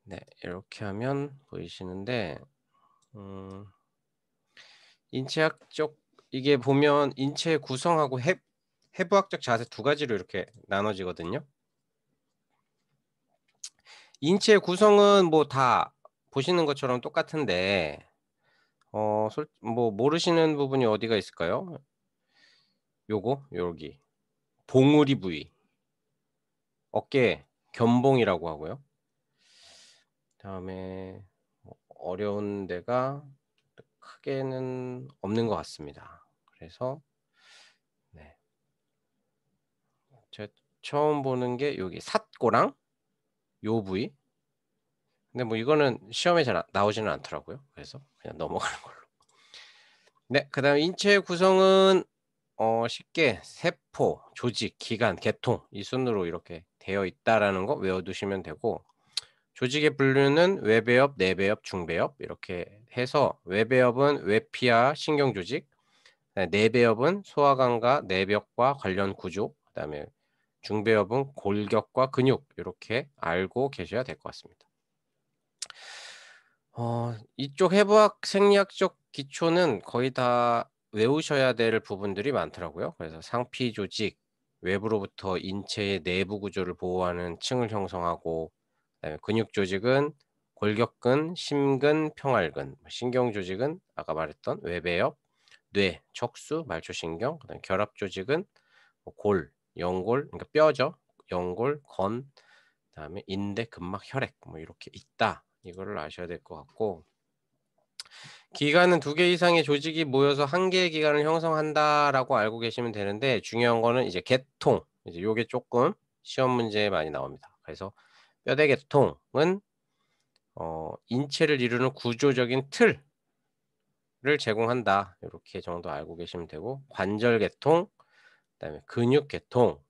네, 이렇게 하면 보이시는데 인체학적 이게 보면 인체 구성하고 해부학적 자세 2가지로 이렇게 나눠지거든요. 인체 구성은 뭐 다 보시는 것처럼 똑같은데 뭐 모르시는 부분이 어디가 있을까요? 여기 봉우리 부위, 어깨 견봉이라고 하고요. 다음에 어려운 데가 크게는 없는 것 같습니다. 그래서 네, 제가 처음 보는 게 여기 삿고랑 요 부위. 근데 뭐 이거는 시험에 잘 나오지는 않더라고요. 그래서 그냥 넘어가는 걸로. 네, 그다음 인체 구성은 쉽게 세포, 조직, 기관, 계통 이 순으로 이렇게 되어 있다라는 거 외워두시면 되고, 조직의 분류는 외배엽, 내배엽, 중배엽 이렇게 해서 외배엽은 외피와 신경조직, 내배엽은 소화관과 내벽과 관련 구조, 그다음에 중배엽은 골격과 근육 이렇게 알고 계셔야 될 것 같습니다. 이쪽 해부학 생리학적 기초는 거의 다 외우셔야 될 부분들이 많더라고요. 그래서 상피 조직, 외부로부터 인체의 내부 구조를 보호하는 층을 형성하고, 그다음에 근육 조직은 골격근, 심근, 평활근, 신경 조직은 아까 말했던 외배엽, 뇌, 척수, 말초신경, 그다음에 결합 조직은 뭐 골, 연골, 그러니까 뼈죠. 연골, 건, 그다음에 인대, 근막, 혈액 뭐 이렇게 있다. 이거를 아셔야 될 것 같고, 기관은 2개 이상의 조직이 모여서 1개의 기관을 형성한다라고 알고 계시면 되는데, 중요한 거는 이제 개통. 이제 요게 조금 시험 문제에 많이 나옵니다. 그래서 뼈대 개통은 인체를 이루는 구조적인 틀을 제공한다. 이렇게 정도 알고 계시면 되고, 관절 개통, 그다음에 근육 개통,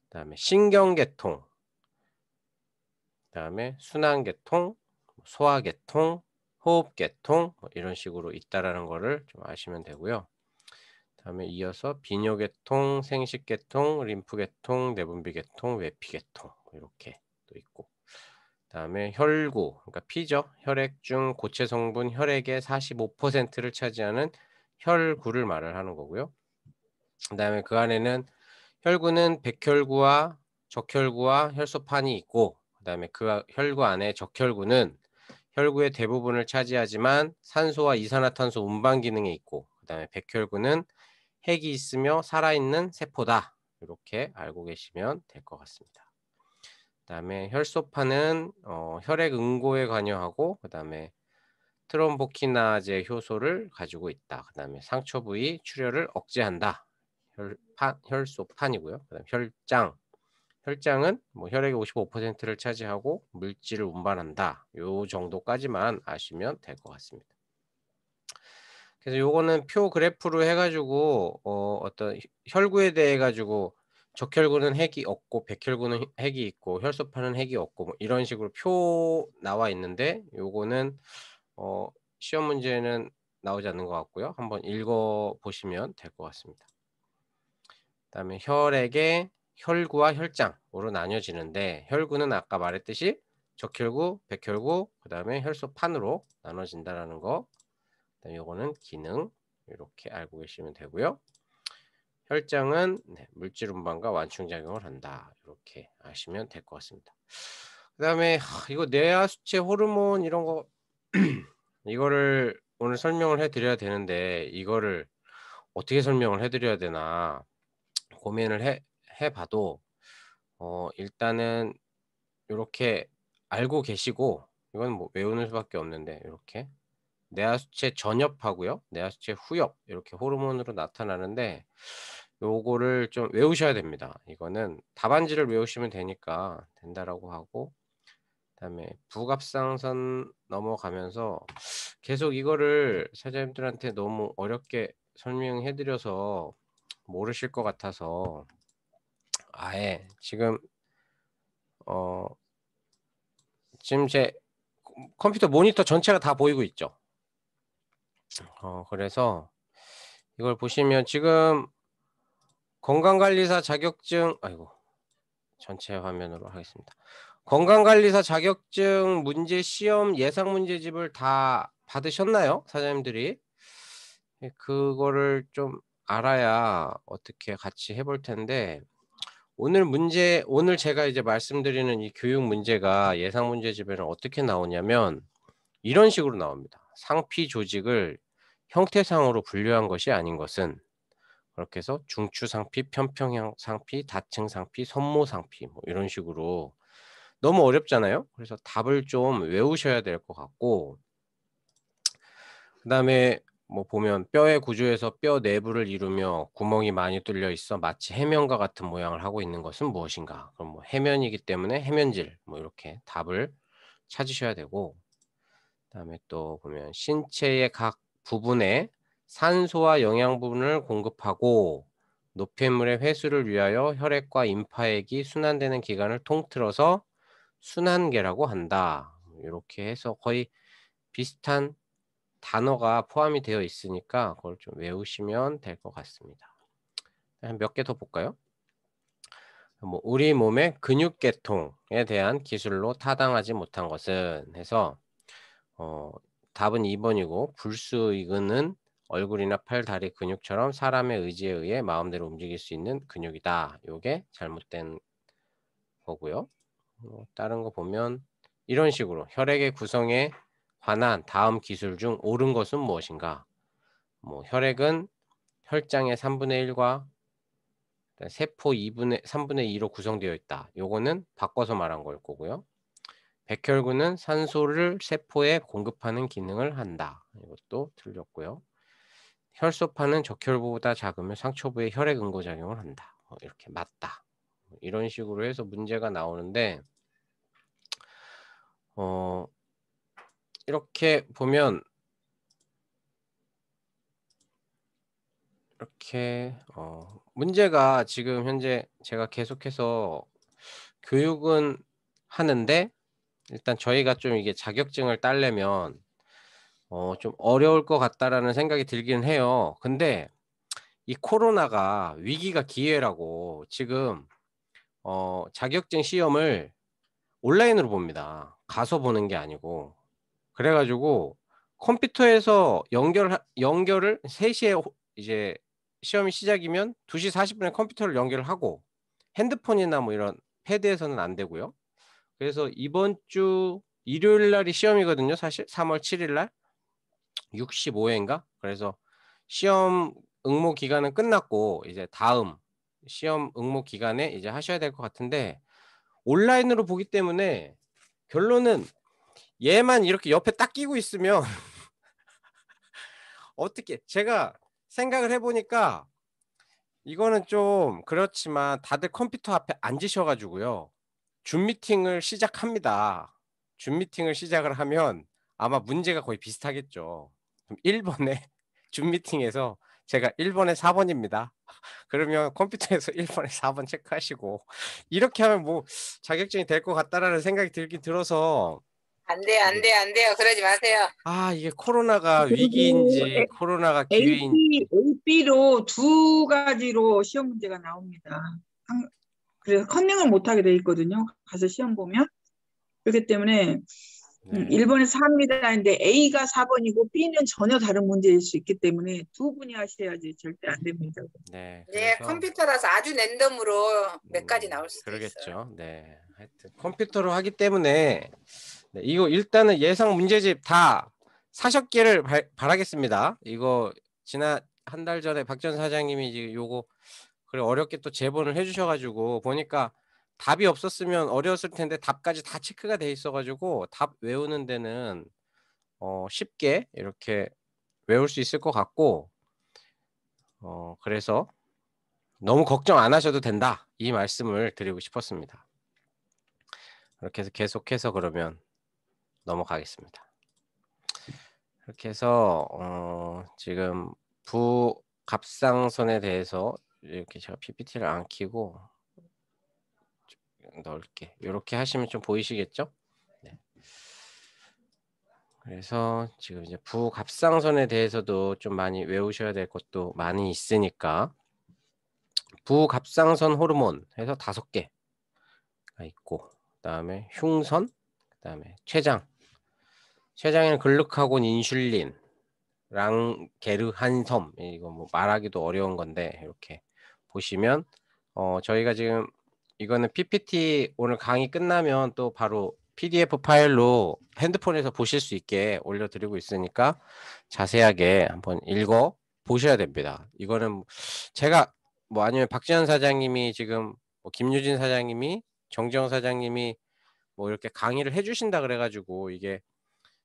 그다음에 신경 개통, 그다음에 순환 개통, 소화 개통, 호흡 개통 뭐 이런 식으로 있다라는 거를 좀 아시면 되고요. 다음에 이어서 비뇨계통, 생식계통, 림프계통, 내분비계통, 외피계통 이렇게 또 있고, 다음에 혈구, 그러니까 피죠. 혈액 중 고체 성분 혈액의 45%를 차지하는 혈구를 말을 하는 거고요. 그다음에 그 안에는 혈구는 백혈구와 적혈구와 혈소판이 있고, 그다음에 그 혈구 안에 적혈구는 혈구의 대부분을 차지하지만 산소와 이산화탄소 운반 기능에 있고, 그다음에 백혈구는 핵이 있으며 살아있는 세포다. 이렇게 알고 계시면 될 것 같습니다. 그다음에 혈소판은 혈액 응고에 관여하고, 그다음에 트롬보키나제 효소를 가지고 있다. 그다음에 상처 부위 출혈을 억제한다. 혈소판이고요. 그다음 혈장. 혈장은 뭐 혈액의 55%를 차지하고 물질을 운반한다. 요 정도까지만 아시면 될 것 같습니다. 그래서 요거는 표 그래프로 해 가지고 어떤 혈구에 대해 가지고 적혈구는 핵이 없고 백혈구는 핵이 있고 혈소판은 핵이 없고 뭐 이런 식으로 표 나와 있는데, 요거는 어 시험 문제에는 나오지 않는 것 같고요. 한번 읽어 보시면 될 것 같습니다. 그다음에 혈액의 혈구와 혈장으로 나뉘어지는데, 혈구는 아까 말했듯이 적혈구, 백혈구, 그다음에 혈소판으로 나눠진다라는 거. 그다음에 요거는 기능 이렇게 알고 계시면 되고요. 혈장은 물질 운반과 완충 작용을 한다. 이렇게 아시면 될 것 같습니다. 그다음에 이거 뇌하수체 호르몬 이런 거 이거를 오늘 설명을 해 드려야 되는데, 이거를 어떻게 설명을 해 드려야 되나 고민을 해 봐도 일단은 요렇게 알고 계시고, 이건 뭐 외우는 수밖에 없는데, 요렇게 뇌하수체 전엽하고요, 뇌하수체 후엽 이렇게 호르몬으로 나타나는데, 요거를 좀 외우셔야 됩니다. 이거는 답안지를 외우시면 되니까 된다라고 하고, 그다음에 부갑상선 넘어가면서 계속 이거를 사장님들한테 너무 어렵게 설명해 드려서 모르실 것 같아서, 아예 어 지금 제 컴퓨터 모니터 전체가 다 보이고 있죠. 그래서 이걸 보시면 지금 건강관리사 자격증, 아이고, 전체 화면으로 하겠습니다. 건강관리사 자격증 문제 시험 예상 문제집을 다 받으셨나요? 사장님들이? 예, 그거를 좀 알아야 어떻게 같이 해볼 텐데, 오늘 제가 이제 말씀드리는 이 교육 문제가 예상 문제집에는 어떻게 나오냐면 이런 식으로 나옵니다. 상피 조직을 형태상으로 분류한 것이 아닌 것은, 그렇게 해서 중추상피, 편평형 상피, 다층 상피, 선모 상피 뭐 이런 식으로 너무 어렵잖아요. 그래서 답을 좀 외우셔야 될 것 같고, 그다음에 뭐 보면 뼈의 구조에서 뼈 내부를 이루며 구멍이 많이 뚫려 있어 마치 해면과 같은 모양을 하고 있는 것은 무엇인가? 그럼 뭐 해면이기 때문에 해면질 뭐 이렇게 답을 찾으셔야 되고, 그다음에 또 보면 신체의 각 부분에 산소와 영양분을 공급하고 노폐물의 회수를 위하여 혈액과 임파액이 순환되는 기관을 통틀어서 순환계라고 한다. 이렇게 해서 거의 비슷한 단어가 포함이 되어 있으니까 그걸 좀 외우시면 될 것 같습니다. 한 몇 개 더 볼까요? 뭐 우리 몸의 근육계통에 대한 기술로 타당하지 못한 것은 해서 어 답은 2번이고 불수익은 얼굴이나 팔, 다리 근육처럼 사람의 의지에 의해 마음대로 움직일 수 있는 근육이다. 요게 잘못된 거고요. 다른 거 보면 이런 식으로 혈액의 구성에 관한 다음 기술 중 옳은 것은 무엇인가? 뭐 혈액은 혈장의 3분의 1과 세포 3분의 2로 구성되어 있다. 요거는 바꿔서 말한 걸 거고요. 백혈구는 산소를 세포에 공급하는 기능을 한다. 이것도 틀렸고요. 혈소판은 적혈구보다 작으며 상처부에 혈액 응고작용을 한다. 이렇게 맞다. 이런 식으로 해서 문제가 나오는데 이렇게 보면 이렇게 문제가 지금 현재 제가 계속해서 교육은 하는데 일단 저희가 좀 이게 자격증을 따려면 좀 어려울 것 같다라는 생각이 들긴 해요. 근데 이 코로나가 위기가 기회라고 지금 자격증 시험을 온라인으로 봅니다. 가서 보는 게 아니고. 그래 가지고 컴퓨터에서 연결을 3 시에 이제 시험이 시작이면 2시 40 분에 컴퓨터를 연결을 하고 핸드폰이나 뭐 이런 패드에서는 안 되고요. 그래서 이번 주 일요일 날이 시험이거든요 사실. 3월 7일 날. 65 회인가? 그래서 시험 응모 기간은 끝났고 이제 다음 시험 응모 기간에 이제 하셔야 될 것 같은데 온라인으로 보기 때문에 결론은 얘만 이렇게 옆에 딱 끼고 있으면 어떻게 제가 생각을 해 보니까 이거는 좀 그렇지만 다들 컴퓨터 앞에 앉으셔 가지고요. 줌 미팅을 시작합니다. 줌 미팅을 시작을 하면 아마 문제가 거의 비슷하겠죠. 그럼 1 번에 줌 미팅에서 제가 1 번에 4 번입니다. 그러면 컴퓨터에서 1 번에 4번 체크하시고 이렇게 하면 뭐 '자격증이 될 것 같다.'라는 생각이 들긴 들어서 안 돼요, 안 이게 돼요, 안 돼요. 그러지 마세요. 이게 코로나가 그리고 위기인지 코로나가 기회인 AB로 두 가지로 시험 문제가 나옵니다. 그래서 컨닝을 못하게 돼 있거든요. 가서 시험 보면. 그렇기 때문에 네. 1번에서 4입니다. 근데 A가 4번이고 B는 전혀 다른 문제일 수 있기 때문에 두 분이 하셔야지 절대 안 됩니다. 네. 네, 그래서 컴퓨터라서 아주 랜덤으로 몇 가지 나올 수도 있어요. 그러겠죠. 네. 하여튼 컴퓨터로 하기 때문에 네 이거 일단은 예상 문제집 다 사셨기를 바라겠습니다. 이거 지난 한 달 전에 박 전 사장님이 지금 요거 그래 어렵게 또 제보를 해 주셔 가지고 보니까 답이 없었으면 어려웠을 텐데 답까지 다 체크가 돼 있어 가지고 답 외우는 데는 쉽게 이렇게 외울 수 있을 것 같고 그래서 "너무 걱정 안 하셔도 된다." 이 말씀을 드리고 싶었습니다. 그렇게 해서 계속해서 그러면 넘어가겠습니다. 그렇게 해서 지금 부갑상선에 대해서 이렇게 제가 PPT를 안 켜고 넓게 요렇게 하시면 좀 보이시겠죠? 네. 그래서 지금 이제 부갑상선에 대해서도 좀 많이 외우셔야 될 것도 많이 있으니까 부갑상선 호르몬 해서 5 개가 있고 그다음에 흉선, 그다음에 췌장. 췌장에는 글루카곤, 인슐린, 랑게르한섬 이거 뭐 말하기도 어려운 건데 이렇게 보시면 저희가 지금 이거는 PPT 오늘 강의 끝나면 또 바로 PDF 파일로 핸드폰에서 보실 수 있게 올려드리고 있으니까 자세하게 한번 읽어 보셔야 됩니다. 이거는 제가 뭐 아니면 박지현 사장님이 지금 뭐 김유진 사장님이 정지영 사장님이 뭐 이렇게 강의를 해 주신다 그래 가지고 이게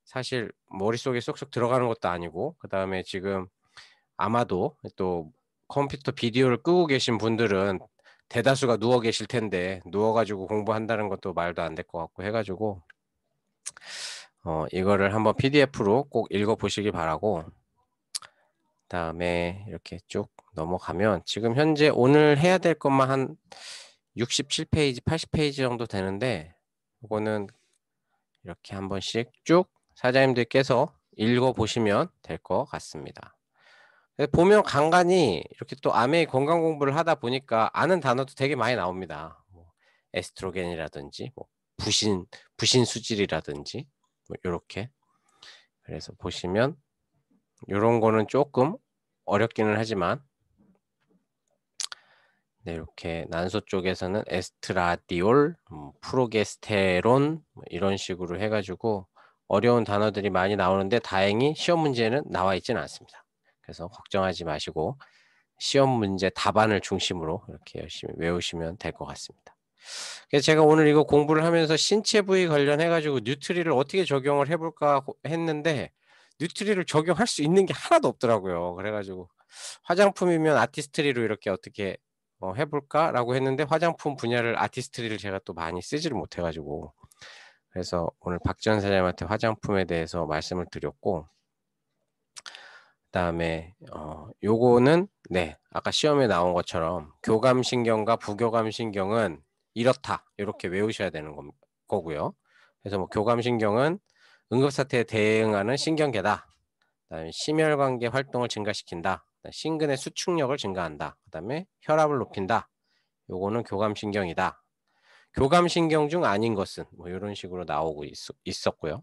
사실 머릿속에 쏙쏙 들어가는 것도 아니고 그다음에 지금 아마도 또 컴퓨터 비디오를 끄고 계신 분들은 대다수가 누워 계실 텐데 누워 가지고 공부한다는 것도 말도 안 될 것 같고 해 가지고 이거를 한번 PDF로 꼭 읽어 보시기 바라고 그다음에 이렇게 쭉 넘어가면 지금 현재 오늘 해야 될 것만 한 67 페이지, 80 페이지 정도 되는데 이거는 이렇게 한 번씩 쭉 사장님들께서 읽어보시면 될 것 같습니다. 보면 간간히 이렇게 또 암의 건강 공부를 하다 보니까 아는 단어도 되게 많이 나옵니다. 뭐 에스트로겐이라든지 뭐 부신 수질이라든지 뭐 이렇게. 그래서 보시면 이런 거는 조금 어렵기는 하지만 네, 이렇게 난소 쪽에서는 에스트라디올, 프로게스테론 뭐 이런 식으로 해가지고 어려운 단어들이 많이 나오는데 다행히 시험 문제는 나와 있지는 않습니다. 그래서 걱정하지 마시고 시험 문제 답안을 중심으로 이렇게 열심히 외우시면 될 것 같습니다. 그래서 제가 오늘 이거 공부를 하면서 신체 부위 관련해가지고 뉴트리를 어떻게 적용을 해볼까 했는데 뉴트리를 적용할 수 있는 게 하나도 없더라고요. 그래가지고 화장품이면 아티스트리로 이렇게 어떻게 해볼까라고 했는데 화장품 분야를 아티스트리를 제가 또 많이 쓰지를 못해가지고 그래서 오늘 박지원 사장님한테 화장품에 대해서 말씀을 드렸고 그다음에 요거는 네 아까 시험에 나온 것처럼 교감신경과 부교감신경은 이렇다 이렇게 외우셔야 되는 거고요. 그래서 뭐 교감신경은 응급사태에 대응하는 신경계다. 그다음에 심혈관계 활동을 증가시킨다. 심근의 수축력을 증가한다. 그다음에 혈압을 높인다. 요거는 교감신경이다. 교감신경 중 아닌 것은 뭐 이런 식으로 나오고 있었고요.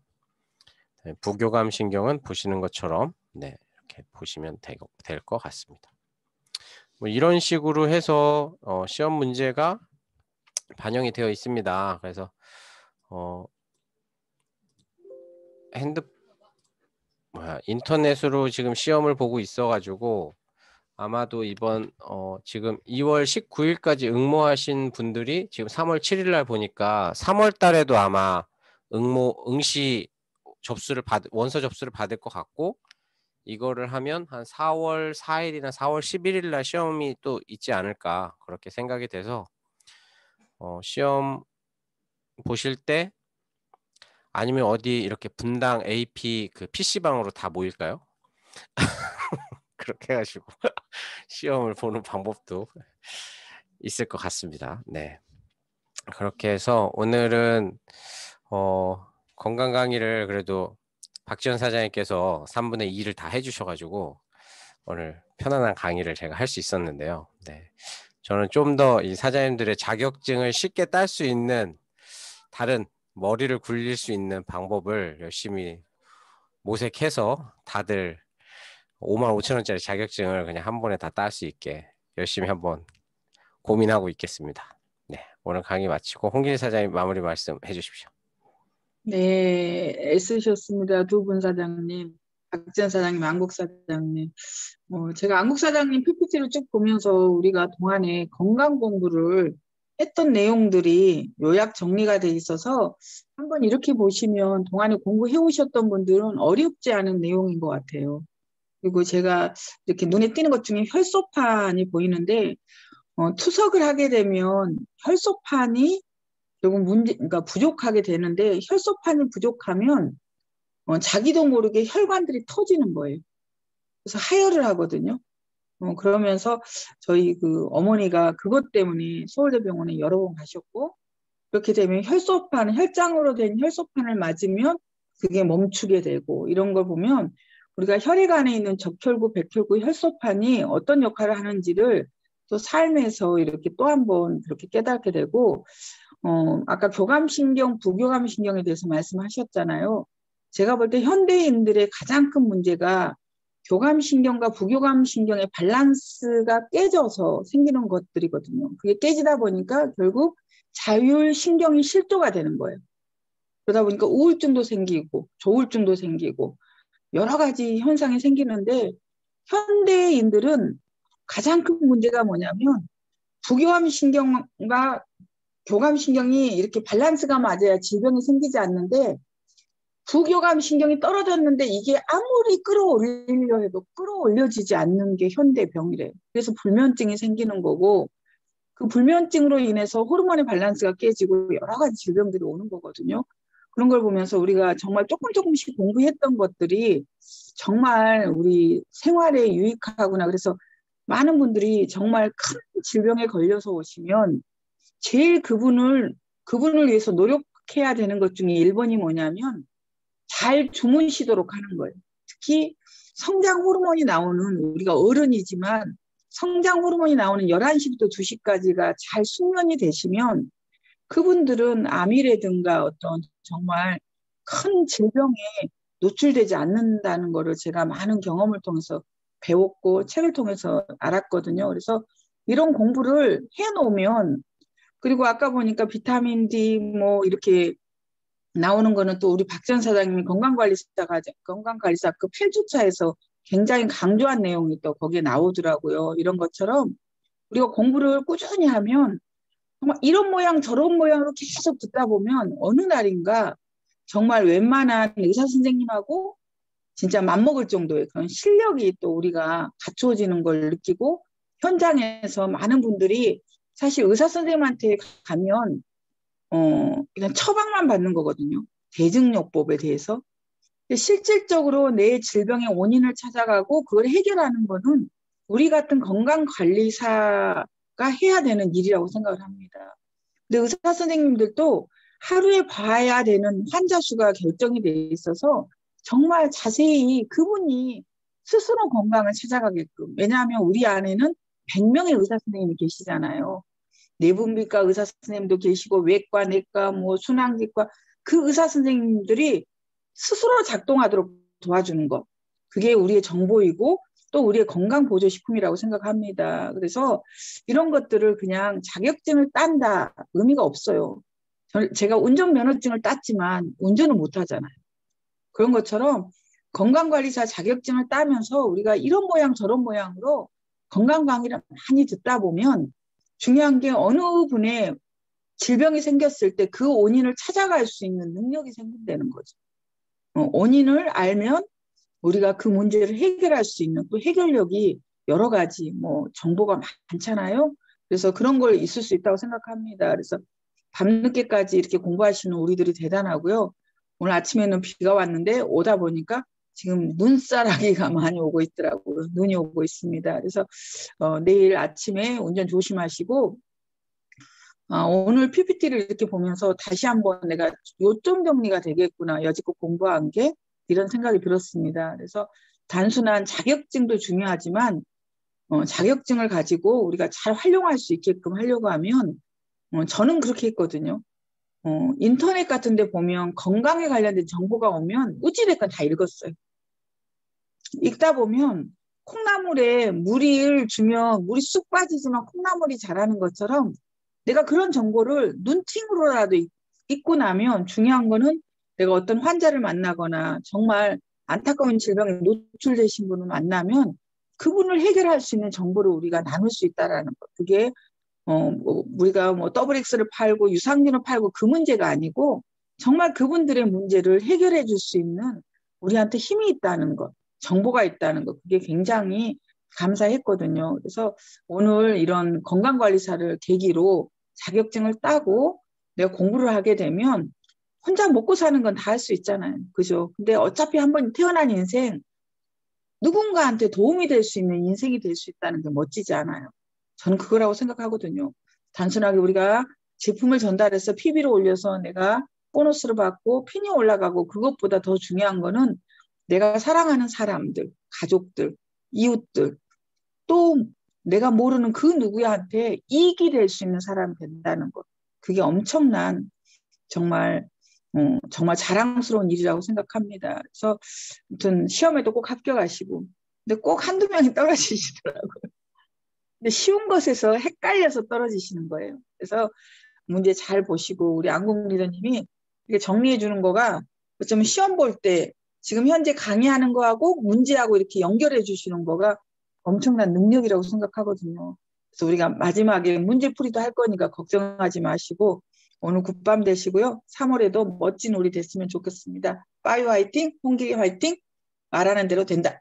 부교감신경은 보시는 것처럼 네 이렇게 보시면 될 것 같습니다. 뭐 이런 식으로 해서 시험 문제가 반영이 되어 있습니다. 그래서 인터넷으로 지금 시험을 보고 있어가지고 아마도 이번 지금 2월 19일까지 응모하신 분들이 지금 3월 7일 날 보니까 3월 달에도 아마 응시 원서 접수를 받을 것 같고 이거를 하면 한 4월 4일이나 4월 11일 날 시험이 또 있지 않을까 그렇게 생각이 돼서 시험 보실 때 아니면 어디 이렇게 분당 AP 그 PC방으로 다 모일까요? 그렇게 해가지고 시험을 보는 방법도 있을 것 같습니다. 네. 그렇게 해서 오늘은 건강 강의를 그래도 박지원 사장님께서 3분의 2를 다 해주셔가지고 오늘 편안한 강의를 제가 할 수 있었는데요. 네. 저는 좀 더 이 사장님들의 자격증을 쉽게 딸 수 있는 다른 머리를 굴릴 수 있는 방법을 열심히 모색해서 다들 55,000원짜리 자격증을 그냥 한 번에 다 딸 수 있게 열심히 한번 고민하고 있겠습니다. 네, 오늘 강의 마치고 홍길 사장님 마무리 말씀 해주십시오. 네, 애쓰셨습니다. 두 분 사장님, 박지원 사장님, 안국 사장님. 제가 안국 사장님 PPT를 쭉 보면서 우리가 동안에 건강 공부를 했던 내용들이 요약 정리가 돼 있어서 한번 이렇게 보시면 동안에 공부해 오셨던 분들은 어렵지 않은 내용인 것 같아요. 그리고 제가 이렇게 눈에 띄는 것 중에 혈소판이 보이는데 투석을 하게 되면 혈소판이 결국 그러니까 부족하게 되는데 혈소판이 부족하면 자기도 모르게 혈관들이 터지는 거예요. 그래서 하혈을 하거든요. 그러면서 저희 그 어머니가 그것 때문에 서울대병원에 여러 번 가셨고 그렇게 되면 혈장으로 된 혈소판을 맞으면 그게 멈추게 되고 이런 걸 보면 우리가 혈액 안에 있는 적혈구, 백혈구, 혈소판이 어떤 역할을 하는지를 또 삶에서 이렇게 또 한 번 그렇게 깨닫게 되고 아까 교감신경, 부교감신경에 대해서 말씀하셨잖아요. 제가 볼 때 현대인들의 가장 큰 문제가 교감신경과 부교감신경의 밸런스가 깨져서 생기는 것들이거든요. 그게 깨지다 보니까 결국 자율신경이 실조가 되는 거예요. 그러다 보니까 우울증도 생기고 조울증도 생기고 여러 가지 현상이 생기는데 현대인들은 가장 큰 문제가 뭐냐면 부교감신경과 교감신경이 이렇게 밸런스가 맞아야 질병이 생기지 않는데 부교감신경이 떨어졌는데 이게 아무리 끌어올리려 해도 끌어올려지지 않는 게 현대병이래요. 그래서 불면증이 생기는 거고 그 불면증으로 인해서 호르몬의 밸런스가 깨지고 여러 가지 질병들이 오는 거거든요. 그런 걸 보면서 우리가 정말 조금씩 공부했던 것들이 정말 우리 생활에 유익하구나. 그래서 많은 분들이 정말 큰 질병에 걸려서 오시면 제일 그분을 위해서 노력해 해야 되는 것 중에 1번이 뭐냐면 잘 주무시도록 하는 거예요. 특히 성장 호르몬이 나오는, 우리가 어른이지만 성장 호르몬이 나오는 11시부터 2시까지가 잘 숙면이 되시면 그분들은 암이라든가 어떤 정말 큰 질병에 노출되지 않는다는 거를 제가 많은 경험을 통해서 배웠고 책을 통해서 알았거든요. 그래서 이런 공부를 해놓으면, 그리고 아까 보니까 비타민 D 뭐 이렇게 나오는 거는 또 우리 박 전 사장님이 건강관리사 그 8주차에서 굉장히 강조한 내용이 또 거기에 나오더라고요. 이런 것처럼 우리가 공부를 꾸준히 하면 정말 이런 모양 저런 모양으로 계속 듣다 보면 어느 날인가 정말 웬만한 의사 선생님하고 진짜 맞먹을 정도의 그런 실력이 또 우리가 갖추어지는 걸 느끼고, 현장에서 많은 분들이 사실 의사 선생님한테 가면 그냥 처방만 받는 거거든요. 대증요법에 대해서. 근데 실질적으로 내 질병의 원인을 찾아가고 그걸 해결하는 거는 우리 같은 건강관리사가 해야 되는 일이라고 생각을 합니다. 근데 의사 선생님들도 하루에 봐야 되는 환자 수가 결정이 돼 있어서 정말 자세히 그분이 스스로 건강을 찾아가게끔, 왜냐하면 우리 안에는 100명의 의사 선생님이 계시잖아요. 내분비과 의사 선생님도 계시고 외과, 내과, 뭐 순환기과, 그 의사 선생님들이 스스로 작동하도록 도와주는 것, 그게 우리의 정보이고 또 우리의 건강보조식품이라고 생각합니다. 그래서 이런 것들을 그냥 자격증을 딴다 의미가 없어요. 제가 운전면허증을 땄지만 운전을 못하잖아요. 그런 것처럼 건강관리사 자격증을 따면서 우리가 이런 모양 저런 모양으로 건강 강의를 많이 듣다 보면 중요한 게 어느 분의 질병이 생겼을 때 그 원인을 찾아갈 수 있는 능력이 생긴다는 거죠. 원인을 알면 우리가 그 문제를 해결할 수 있는 또 해결력이 여러 가지 뭐 정보가 많잖아요. 그래서 그런 걸 있을 수 있다고 생각합니다. 그래서 밤늦게까지 이렇게 공부하시는 우리들이 대단하고요. 오늘 아침에는 비가 왔는데 오다 보니까 지금 눈사라기가 많이 오고 있더라고요. 눈이 오고 있습니다. 그래서 내일 아침에 운전 조심하시고, 오늘 PPT를 이렇게 보면서 다시 한번 내가 요점 정리가 되겠구나, 여지껏 공부한 게, 이런 생각이 들었습니다. 그래서 단순한 자격증도 중요하지만 자격증을 가지고 우리가 잘 활용할 수 있게끔 하려고 하면, 저는 그렇게 했거든요. 인터넷 같은 데 보면 건강에 관련된 정보가 오면 우찌됐건 다 읽었어요. 읽다 보면 콩나물에 물을 주면 물이 쑥 빠지지만 콩나물이 자라는 것처럼 내가 그런 정보를 눈팅으로라도 읽고 나면, 중요한 거는 내가 어떤 환자를 만나거나 정말 안타까운 질병에 노출되신 분을 만나면 그분을 해결할 수 있는 정보를 우리가 나눌 수 있다는 것. 그게 우리가 뭐 WX를 팔고 유산균을 팔고 그 문제가 아니고 정말 그분들의 문제를 해결해 줄 수 있는 우리한테 힘이 있다는 것, 정보가 있다는 것, 그게 굉장히 감사했거든요. 그래서 오늘 이런 건강관리사를 계기로 자격증을 따고 내가 공부를 하게 되면 혼자 먹고 사는 건 다 할 수 있잖아요. 그죠? 근데 어차피 한번 태어난 인생 누군가한테 도움이 될 수 있는 인생이 될 수 있다는 게 멋지지 않아요? 저는 그거라고 생각하거든요. 단순하게 우리가 제품을 전달해서 PB를 올려서 내가 보너스를 받고 핀이 올라가고, 그것보다 더 중요한 거는 내가 사랑하는 사람들, 가족들, 이웃들, 또 내가 모르는 그 누구한테 이익이 될 수 있는 사람이 된다는 것. 그게 엄청난 정말 자랑스러운 일이라고 생각합니다. 그래서 아무튼 시험에도 꼭 합격하시고, 근데 꼭 한두 명이 떨어지시더라고요. 근데 쉬운 것에서 헷갈려서 떨어지시는 거예요. 그래서 문제 잘 보시고, 우리 안국 리더님이 이게 정리해 주는 거가 어쩌면 시험 볼 때 지금 현재 강의하는 거하고 문제하고 이렇게 연결해 주시는 거가 엄청난 능력이라고 생각하거든요. 그래서 우리가 마지막에 문제풀이도 할 거니까 걱정하지 마시고 오늘 굿밤 되시고요. 3월에도 멋진 우리 됐으면 좋겠습니다. 빠이 화이팅, 홍길이 화이팅, 말하는 대로 된다.